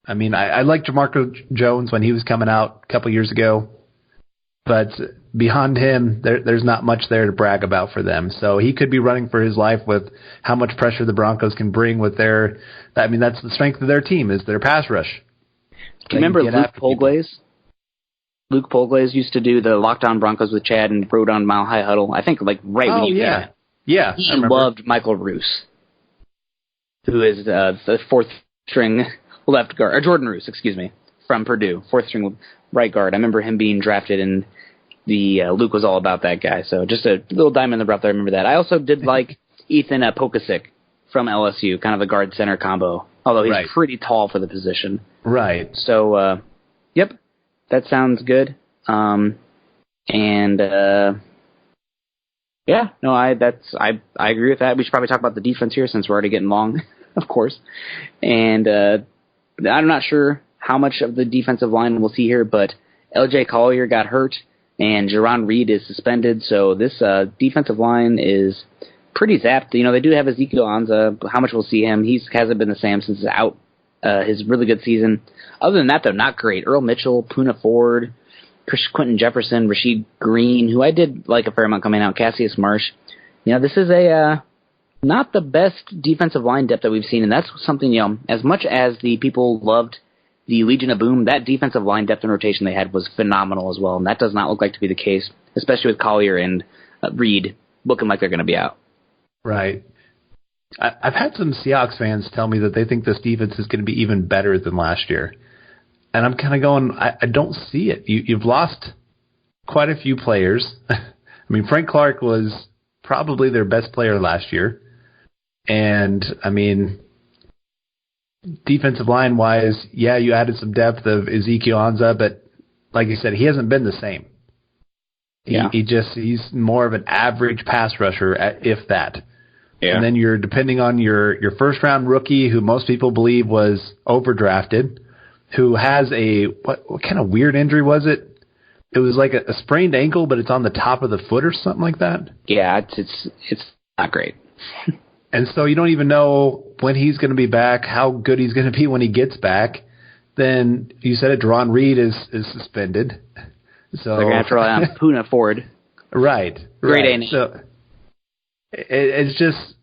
I liked Jamarco Jones when he was coming out a couple years ago, but beyond him, there's not much there to brag about for them. So he could be running for his life with how much pressure the Broncos can bring with that's the strength of their team is their pass rush.
Do you remember Luke Polglaze? Luke Polglaze used to do the Lockdown Broncos with Chad and wrote on Mile High Huddle. I think when you came in.
Yeah.
He loved Michael Roos, who is the fourth string left guard, or Jordan Roos, from Purdue, fourth string right guard. I remember him being drafted, and Luke was all about that guy. So just a little diamond in the rough. I remember that. I also did like Ethan Pokasic from LSU, kind of a guard center combo. Although he's pretty tall for the position. Right. So, yep, that sounds good. Yeah, no, I agree with that. We should probably talk about the defense here since we're already getting long, of course. And I'm not sure how much of the defensive line we'll see here, but L.J. Collier got hurt, and Jerron Reed is suspended, so this defensive line is pretty zapped. You know, they do have Ezekiel Ansah. How much we'll see him? He hasn't been the same since out his really good season. Other than that, though, not great. Earl Mitchell, Poona Ford, Quentin Jefferson, Rasheed Green, who I did like a fair amount coming out, Cassius Marsh. You know, this is not the best defensive line depth that we've seen, and that's something, you know, as much as the people loved the Legion of Boom, that defensive line depth and rotation they had was phenomenal as well, and that does not look like to be the case, especially with Collier and Reed looking like they're going to be out.
Right. I've had some Seahawks fans tell me that they think this defense is going to be even better than last year. And I'm kind of going, I don't see it. You've lost quite a few players. I mean, Frank Clark was probably their best player last year. And, I mean, defensive line-wise, yeah, you added some depth of Ezekiel Ansah, but like you said, he hasn't been the same. Yeah. He's more of an average pass rusher, if that. Yeah. And then you're depending on your first-round rookie, who most people believe was overdrafted, who has what kind of weird injury was it? It was like a sprained ankle, but it's on the top of the foot or something like that.
Yeah, it's not great.
And so you don't even know when he's going to be back, how good he's going to be when he gets back. Then you said it, Jerron Reed is suspended. So
they're going to have to rely on Poona Ford.
Right.
Great A-name.
So it's just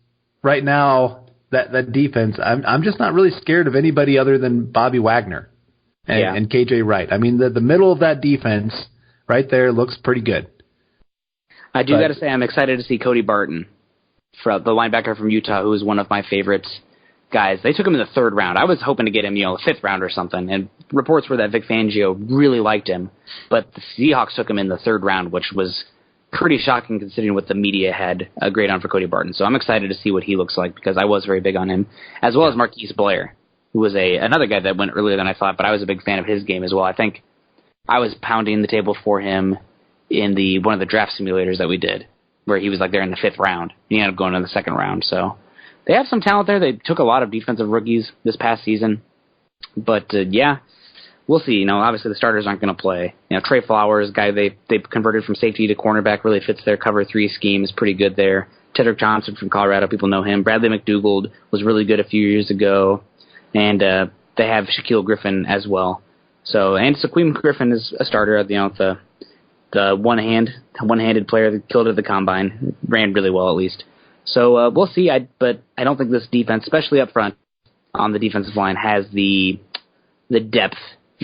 right now that defense. I'm just not really scared of anybody other than Bobby Wagner and KJ Wright. I mean, the middle of that defense right there looks pretty good.
I do got to say I'm excited to see Cody Barton, the linebacker from Utah, who is one of my favorite guys. They took him in the 3rd round. I was hoping to get him, the 5th round or something. And reports were that Vic Fangio really liked him, but the Seahawks took him in the 3rd round, which was pretty shocking considering what the media had a grade on for Cody Barton. So I'm excited to see what he looks like because I was very big on him, as well as Marquise Blair, who was another guy that went earlier than I thought, but I was a big fan of his game as well. I think I was pounding the table for him in one of the draft simulators that we did, where he was like there in the 5th round. He ended up going in the 2nd round. So they have some talent there. They took a lot of defensive rookies this past season. But, we'll see. Obviously the starters aren't going to play. Trey Flowers, guy they converted from safety to cornerback, really fits their cover 3 scheme, is pretty good there. Tedrick Johnson from Colorado, people know him. Bradley McDougald was really good a few years ago. And they have Shaquille Griffin as well. So, and Shaquille Griffin is a starter, the one-handed player that killed at the combine, ran really well at least. So we'll see. But I don't think this defense, especially up front on the defensive line, has the depth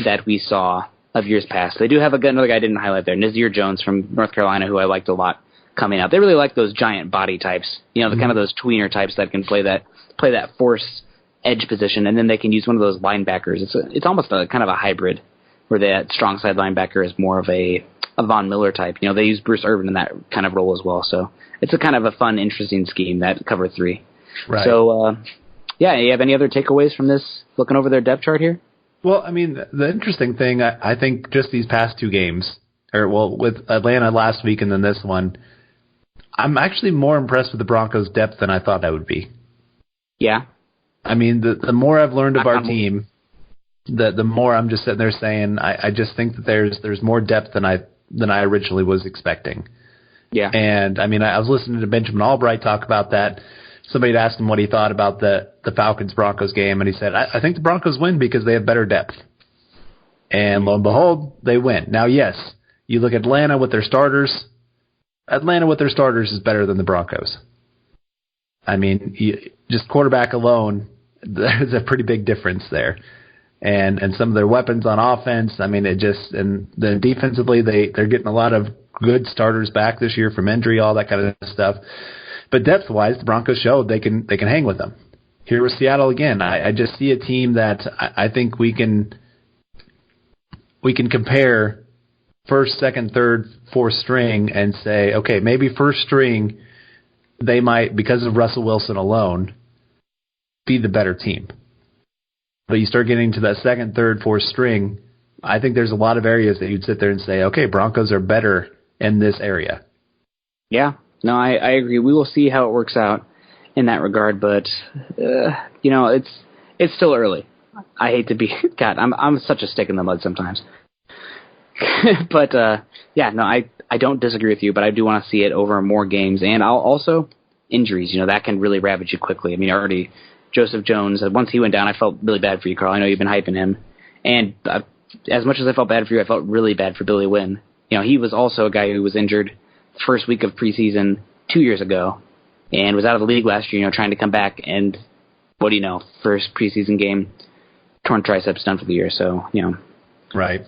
that we saw of years past. They do have another guy I didn't highlight there, Nazir Jones from North Carolina, who I liked a lot coming out. They really like those giant body types, the kind of those tweener types that can play that force edge position, and then they can use one of those linebackers. It's almost a kind of a hybrid, where that strong side linebacker is more of a Von Miller type. They use Bruce Irvin in that kind of role as well. So it's a kind of a fun, interesting scheme, that cover 3. Right. So, you have any other takeaways from this, looking over their depth chart here?
Well, I mean, the interesting thing, I think just these past 2 games, with Atlanta last week and then this one, I'm actually more impressed with the Broncos' depth than I thought I would be.
Yeah.
I mean, the more I've learned of our team, the more I'm just sitting there saying, I just think that there's more depth than I originally was expecting. Yeah. And, I mean, I was listening to Benjamin Albright talk about that. Somebody had asked him what he thought about the Falcons-Broncos game, and he said, I think the Broncos win because they have better depth. And lo and behold, they win. Now, yes, you look at Atlanta with their starters. Atlanta with their starters is better than the Broncos. I mean, just quarterback alone, there's a pretty big difference there. And some of their weapons on offense, I mean, and then defensively, they're getting a lot of good starters back this year from injury, all that kind of stuff. But depth-wise, the Broncos showed they can hang with them. Here with Seattle again, I just see a team that I think we can compare first, second, third, fourth string and say, okay, maybe first string they might, because of Russell Wilson alone, be the better team. But you start getting to that second, third, fourth string, I think there's a lot of areas that you'd sit there and say, okay, Broncos are better in this area.
Yeah, no, I agree. We will see how it works out in that regard, but it's still early. I hate to be God. I'm such a stick in the mud sometimes. But I don't disagree with you, but I do want to see it over more games, and I'll also injuries. That can really ravage you quickly. I mean, already Joseph Jones. Once he went down, I felt really bad for you, Carl. I know you've been hyping him, and as much as I felt bad for you, I felt really bad for Billy Wynn. He was also a guy who was injured the first week of preseason 2 years ago, and was out of the league last year. Trying to come back, and what do you know? First preseason game, torn triceps, done for the year. So
right.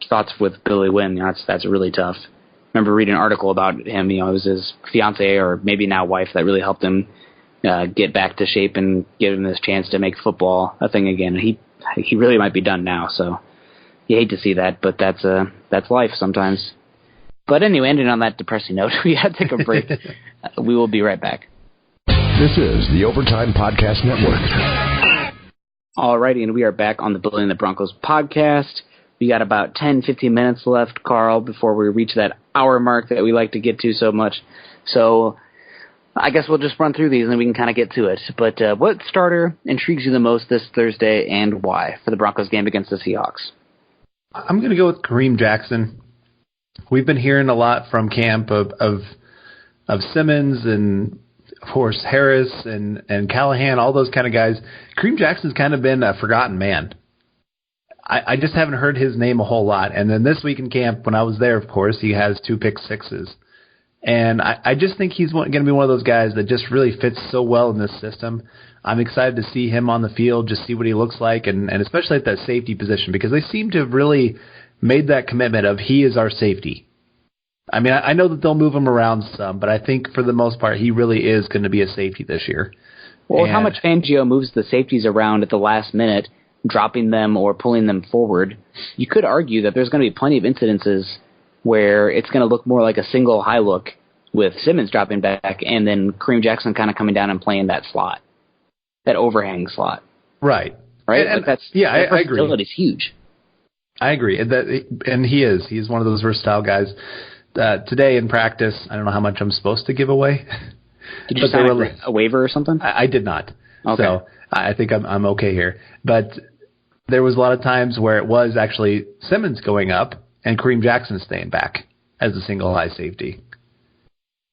Thoughts with Billy Wynn. That's really tough. I remember reading an article about him. It was his fiance or maybe now wife that really helped him get back to shape and give him this chance to make football a thing again. And he really might be done now. So you hate to see that, but that's life sometimes. But anyway, ending on that depressing note, we got to take a break. We will be right back.
This is the Overtime Podcast Network.
Alrighty, and we are back on the Building the Broncos podcast. We got about 10, 15 minutes left, Carl, before we reach that hour mark that we like to get to so much. So I guess we'll just run through these and then we can kind of get to it. But what starter intrigues you the most this Thursday and why for the Broncos game against the Seahawks?
I'm going to go with Kareem Jackson. We've been hearing a lot from camp of Simmons and, of course, Harris and Callahan, all those kind of guys. Kareem Jackson's kind of been a forgotten man. I just haven't heard his name a whole lot. And then this week in camp, when I was there, of course, he has 2 pick sixes. And I just think he's going to be one of those guys that just really fits so well in this system. I'm excited to see him on the field, just see what he looks like, and especially at that safety position, because they seem to have really made that commitment of he is our safety. I mean, I know that they'll move him around some, but I think for the most part, he really is going to be a safety this year.
Well, how much Fangio moves the safeties around at the last minute, dropping them or pulling them forward, you could argue that there's going to be plenty of incidences where it's going to look more like a single high look with Simmons dropping back and then Kareem Jackson kind of coming down and playing that slot, that overhang slot.
Right.
Right?
And I agree.
Versatility is huge.
I agree. And he is. He's one of those versatile guys. Today in practice, I don't know how much I'm supposed to give away.
Did you sign a waiver or something?
I did not.
Okay.
So I think I'm okay here. But there was a lot of times where it was actually Simmons going up and Kareem Jackson staying back as a single high safety.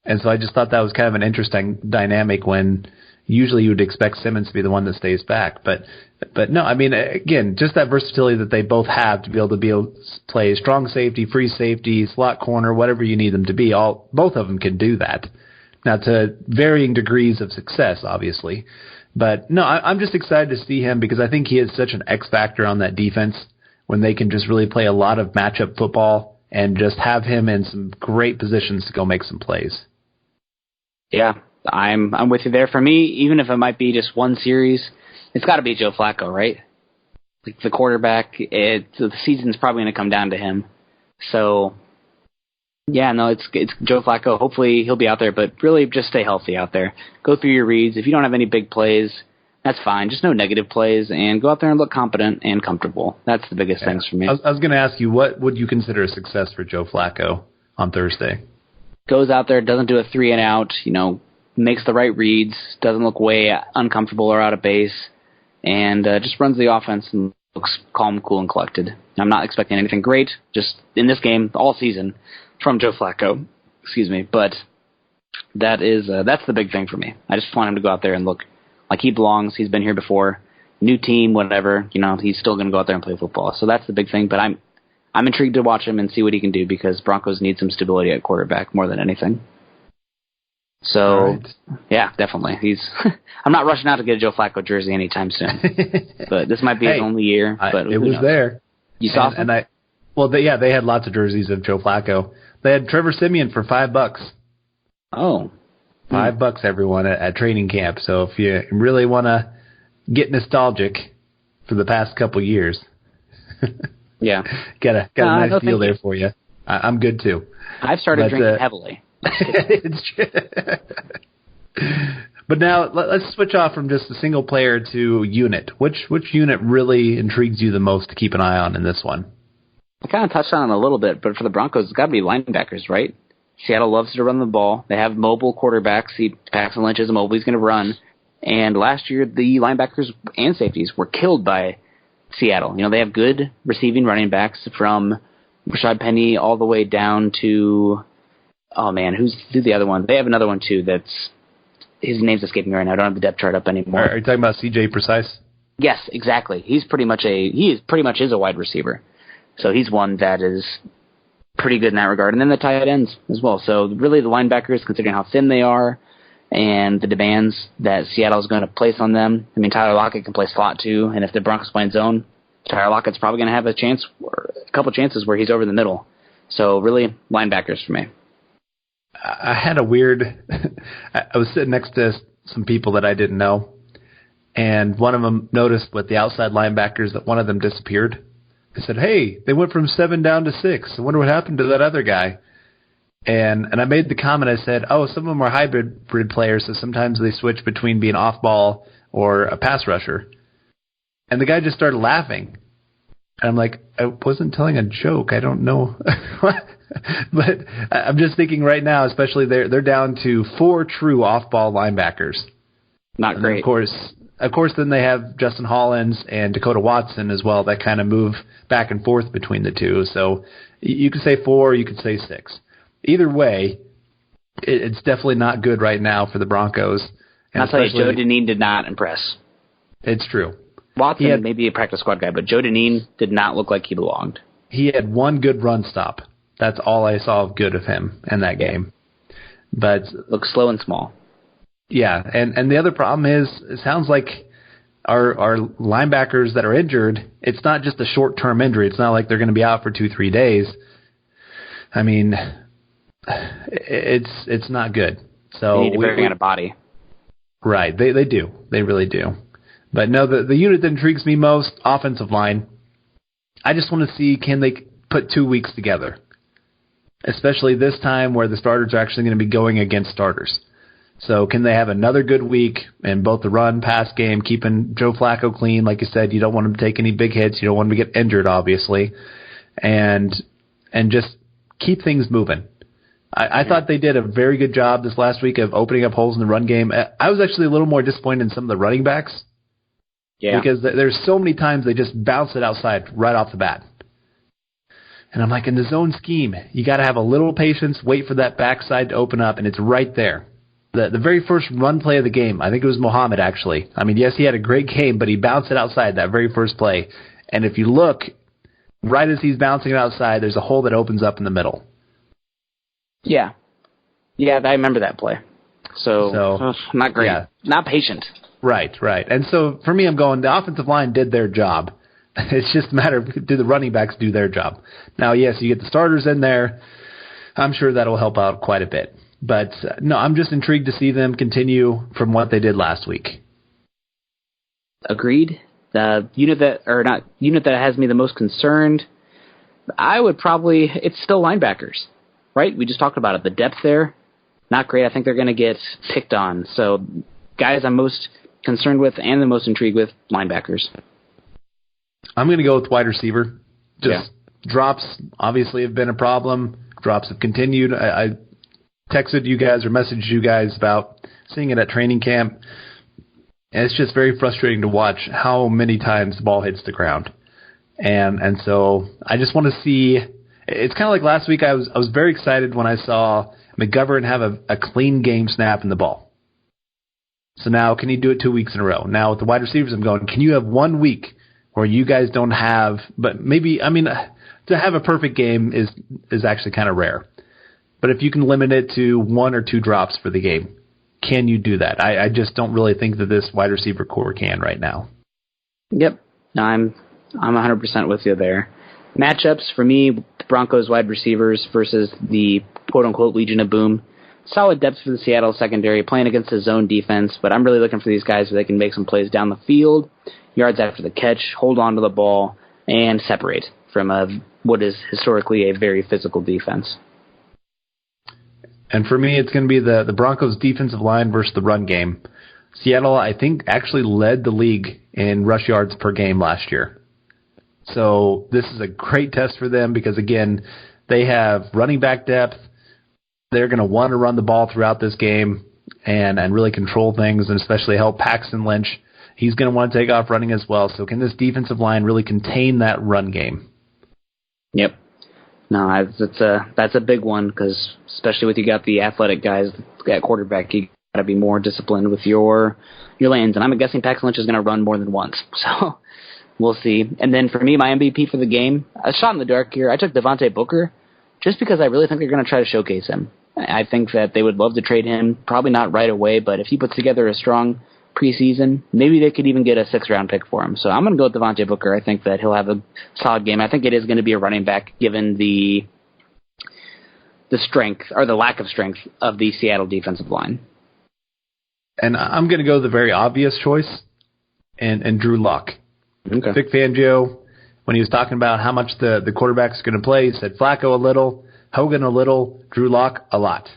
And so I just thought that was kind of an interesting dynamic when usually you would expect Simmons to be the one that stays back. But no, I mean, again, just that versatility that they both have to be able to play strong safety, free safety, slot corner, whatever you need them to be. Both of them can do that. Now, to varying degrees of success, obviously. But no, I'm just excited to see him because I think he is such an X factor on that defense when they can just really play a lot of matchup football and just have him in some great positions to go make some plays. Yeah,
I'm with you there. For me, even if it might be just one series, it's got to be Joe Flacco, right? Like the quarterback, the season's probably going to come down to him. So, yeah, no, it's Joe Flacco. Hopefully he'll be out there, but really just stay healthy out there. Go through your reads. If you don't have any big plays, that's fine. Just no negative plays, and go out there and look competent and comfortable. That's the biggest things for me.
I was going to ask you, what would you consider a success for Joe Flacco on Thursday?
Goes out there, doesn't do a 3-and-out, makes the right reads, doesn't look way uncomfortable or out of base, and just runs the offense and looks calm, cool, and collected. I'm not expecting anything great, just in this game, all season, from Joe Flacco. Excuse me, but that's the big thing for me. I just want him to go out there and look like he belongs. He's been here before. New team, whatever. He's still going to go out there and play football. So that's the big thing. But I'm intrigued to watch him and see what he can do because Broncos need some stability at quarterback more than anything. So, yeah, definitely. I'm not rushing out to get a Joe Flacco jersey anytime soon. But this might be his only year. But
it was
knows?
there.
You saw some?
They had lots of jerseys of Joe Flacco. They had Trevor Siemian for $5.
Oh.
$5, everyone, at training camp. So if you really want to get nostalgic for the past couple years,
yeah,
got a nice deal there for you. I'm good too.
I've started drinking heavily.
It's true. But now let's switch off from just a single player to unit. Which unit really intrigues you the most to keep an eye on in this one?
I kind of touched on it a little bit, but for the Broncos, it's got to be linebackers, right? Seattle loves to run the ball. They have mobile quarterbacks. Paxton Lynch is mobile. He's going to run. And last year, the linebackers and safeties were killed by Seattle. They have good receiving running backs from Rashad Penny all the way down to, who's the other one? They have another one, too, that's, his name's escaping me right now. I don't have the depth chart up anymore.
Are you talking about CJ Precise?
Yes, exactly. He is pretty much a wide receiver. So he's one that is pretty good in that regard. And then the tight ends as well. So really the linebackers, considering how thin they are and the demands that Seattle is going to place on them. I mean, Tyler Lockett can play slot too. And if the Broncos play in zone, Tyler Lockett's probably going to have a couple chances where he's over the middle. So really linebackers for me.
I had a weird I was sitting next to some people that I didn't know. And one of them noticed with the outside linebackers that one of them disappeared. I said, hey, they went from 7 down to 6. I wonder what happened to that other guy. And I made the comment, I said, some of them are hybrid players, so sometimes they switch between being off-ball or a pass rusher. And the guy just started laughing. And I'm like, I wasn't telling a joke. I don't know. But I'm just thinking right now, especially they're down to 4 true off-ball linebackers.
Not great.
Of course, then they have Justin Hollins and Dakota Watson as well that kind of move back and forth between the two. So you could say 4, you could say 6. Either way, it's definitely not good right now for the Broncos.
And I'll tell you, Joe Deneen did not impress.
It's true.
Watson may be a practice squad guy, but Joe Deneen did not look like he belonged.
He had one good run stop. That's all I saw of good of him in that game. But
looks slow and small.
Yeah, and the other problem is it sounds like our linebackers that are injured, it's not just a short-term injury. It's not like they're going to be out for 2-3 days. I mean, it's not good. So
they need to bring in a body.
Right, they do. They really do. But no, the unit that intrigues me most, offensive line, I just want to see, can they put 2 weeks together? Especially this time where the starters are actually going to be going against starters. So can they have another good week in both the run-pass game, keeping Joe Flacco clean? Like you said, you don't want him to take any big hits. You don't want him to get injured, obviously. And just keep things moving. I thought they did a very good job this last week of opening up holes in the run game. I was actually a little more disappointed in some of the running backs.
Yeah.
Because there's so many times they just bounce it outside right off the bat. And I'm like, in the zone scheme, you got to have a little patience, wait for that backside to open up, and it's right there. The very first run play of the game, I think it was Muhammad, actually. I mean, yes, he had a great game, but he bounced it outside that very first play. And if you look, right as he's bouncing it outside, there's a hole that opens up in the middle.
Yeah. Yeah, I remember that play. So not great. Yeah. Not patient.
Right. And so for me, I'm going, the offensive line did their job. It's just a matter of, do the running backs do their job? Now, yes, you get the starters in there. I'm sure that'll help out quite a bit. But, no, I'm just intrigued to see them continue from what they did last week.
Agreed. The unit that has me the most concerned, I would probably, it's still linebackers, right? We just talked about it. The depth there, not great. I think they're going to get picked on. So, guys I'm most concerned with and the most intrigued with, linebackers.
I'm going to go with wide receiver. Drops obviously have been a problem. Drops have continued. I texted you guys or messaged you guys about seeing it at training camp. And it's just very frustrating to watch how many times the ball hits the ground. And so I just want to see, it's kind of like last week I was very excited when I saw McGovern have a clean game snap in the ball. So now can he do it 2 weeks in a row? Now with the wide receivers I'm going, can you have 1 week where you guys don't have, but maybe, I mean, to have a perfect game is actually kind of rare. But if you can limit it to 1 or 2 drops for the game, can you do that? I just don't really think that this wide receiver core can right now.
Yep. No, I'm 100% with you there. Matchups for me, the Broncos wide receivers versus the quote-unquote Legion of Boom. Solid depth for the Seattle secondary, playing against the zone defense, but I'm really looking for these guys so they can make some plays down the field, yards after the catch, hold on to the ball, and separate from what is historically a very physical defense.
And for me, it's going to be the Broncos' defensive line versus the run game. Seattle, I think, actually led the league in rush yards per game last year. So this is a great test for them because, again, they have running back depth. They're going to want to run the ball throughout this game and really control things, and especially help Paxton Lynch. He's going to want to take off running as well. So can this defensive line really contain that run game?
Yep. No, that's a big one because especially with you got the athletic guys at quarterback, you got to be more disciplined with your lanes. And I'm guessing Paxton Lynch is going to run more than once. So we'll see. And then for me, my MVP for the game, a shot in the dark here. I took Devontae Booker just because I really think they're going to try to showcase him. I think that they would love to trade him, probably not right away, but if he puts together a strong preseason, maybe they could even get a 6th-round pick for him. So I'm going to go with Devontae Booker. I think that he'll have a solid game. I think it is going to be a running back given the strength or the lack of strength of the Seattle defensive line.
And I'm going to go the very obvious choice and Drew Lock.
Okay.
Vic Fangio, when he was talking about how much the quarterback's going to play, he said Flacco a little, Hogan a little, Drew Lock a lot.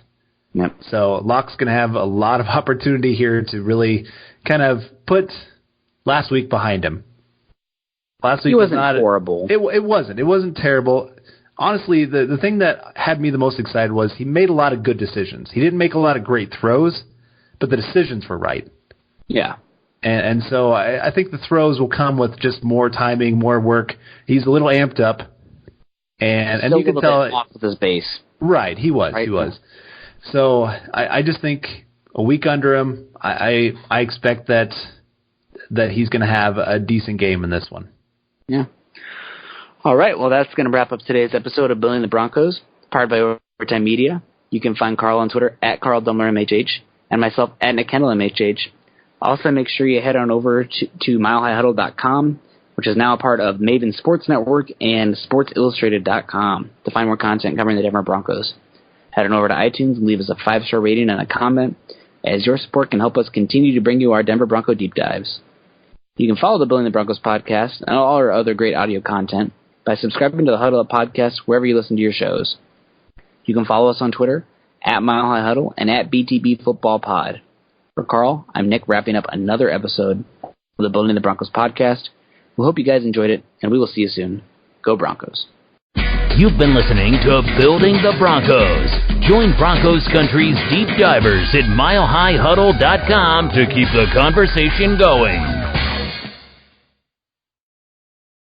Yep.
So Lock's going to have a lot of opportunity here to really kind of put last week behind him. Last week
wasn't
was not
horrible.
It wasn't. It wasn't terrible. Honestly, the thing that had me the most excited was he made a lot of good decisions. He didn't make a lot of great throws, but the decisions were right.
Yeah.
And so I think the throws will come with just more timing, more work. He's a little amped up. And you can tell
off with his base.
Right, he was.
Right?
He was. So I just think a week under him, I expect that he's going to have a decent game in this one.
Yeah. All right, well, that's going to wrap up today's episode of Building the Broncos, powered by Overtime Media. You can find Carl on Twitter at Carl Dumler MHH and myself at Nick Kendell MHH. Also, make sure you head on over to milehighhuddle.com, which is now a part of Maven Sports Network and SportsIllustrated.com to find more content covering the Denver Broncos. Head on over to iTunes and leave us a 5-star rating and a comment, as your support can help us continue to bring you our Denver Bronco deep dives. You can follow the Building the Broncos podcast and all our other great audio content by subscribing to the Huddle Up podcast wherever you listen to your shows. You can follow us on Twitter at Mile High Huddle and at BTB Football Pod. For Carl, I'm Nick, wrapping up another episode of the Building the Broncos podcast. We hope you guys enjoyed it, and we will see you soon. Go Broncos.
You've been listening to Building the Broncos. Join Broncos Country's deep divers at milehighhuddle.com to keep the conversation going.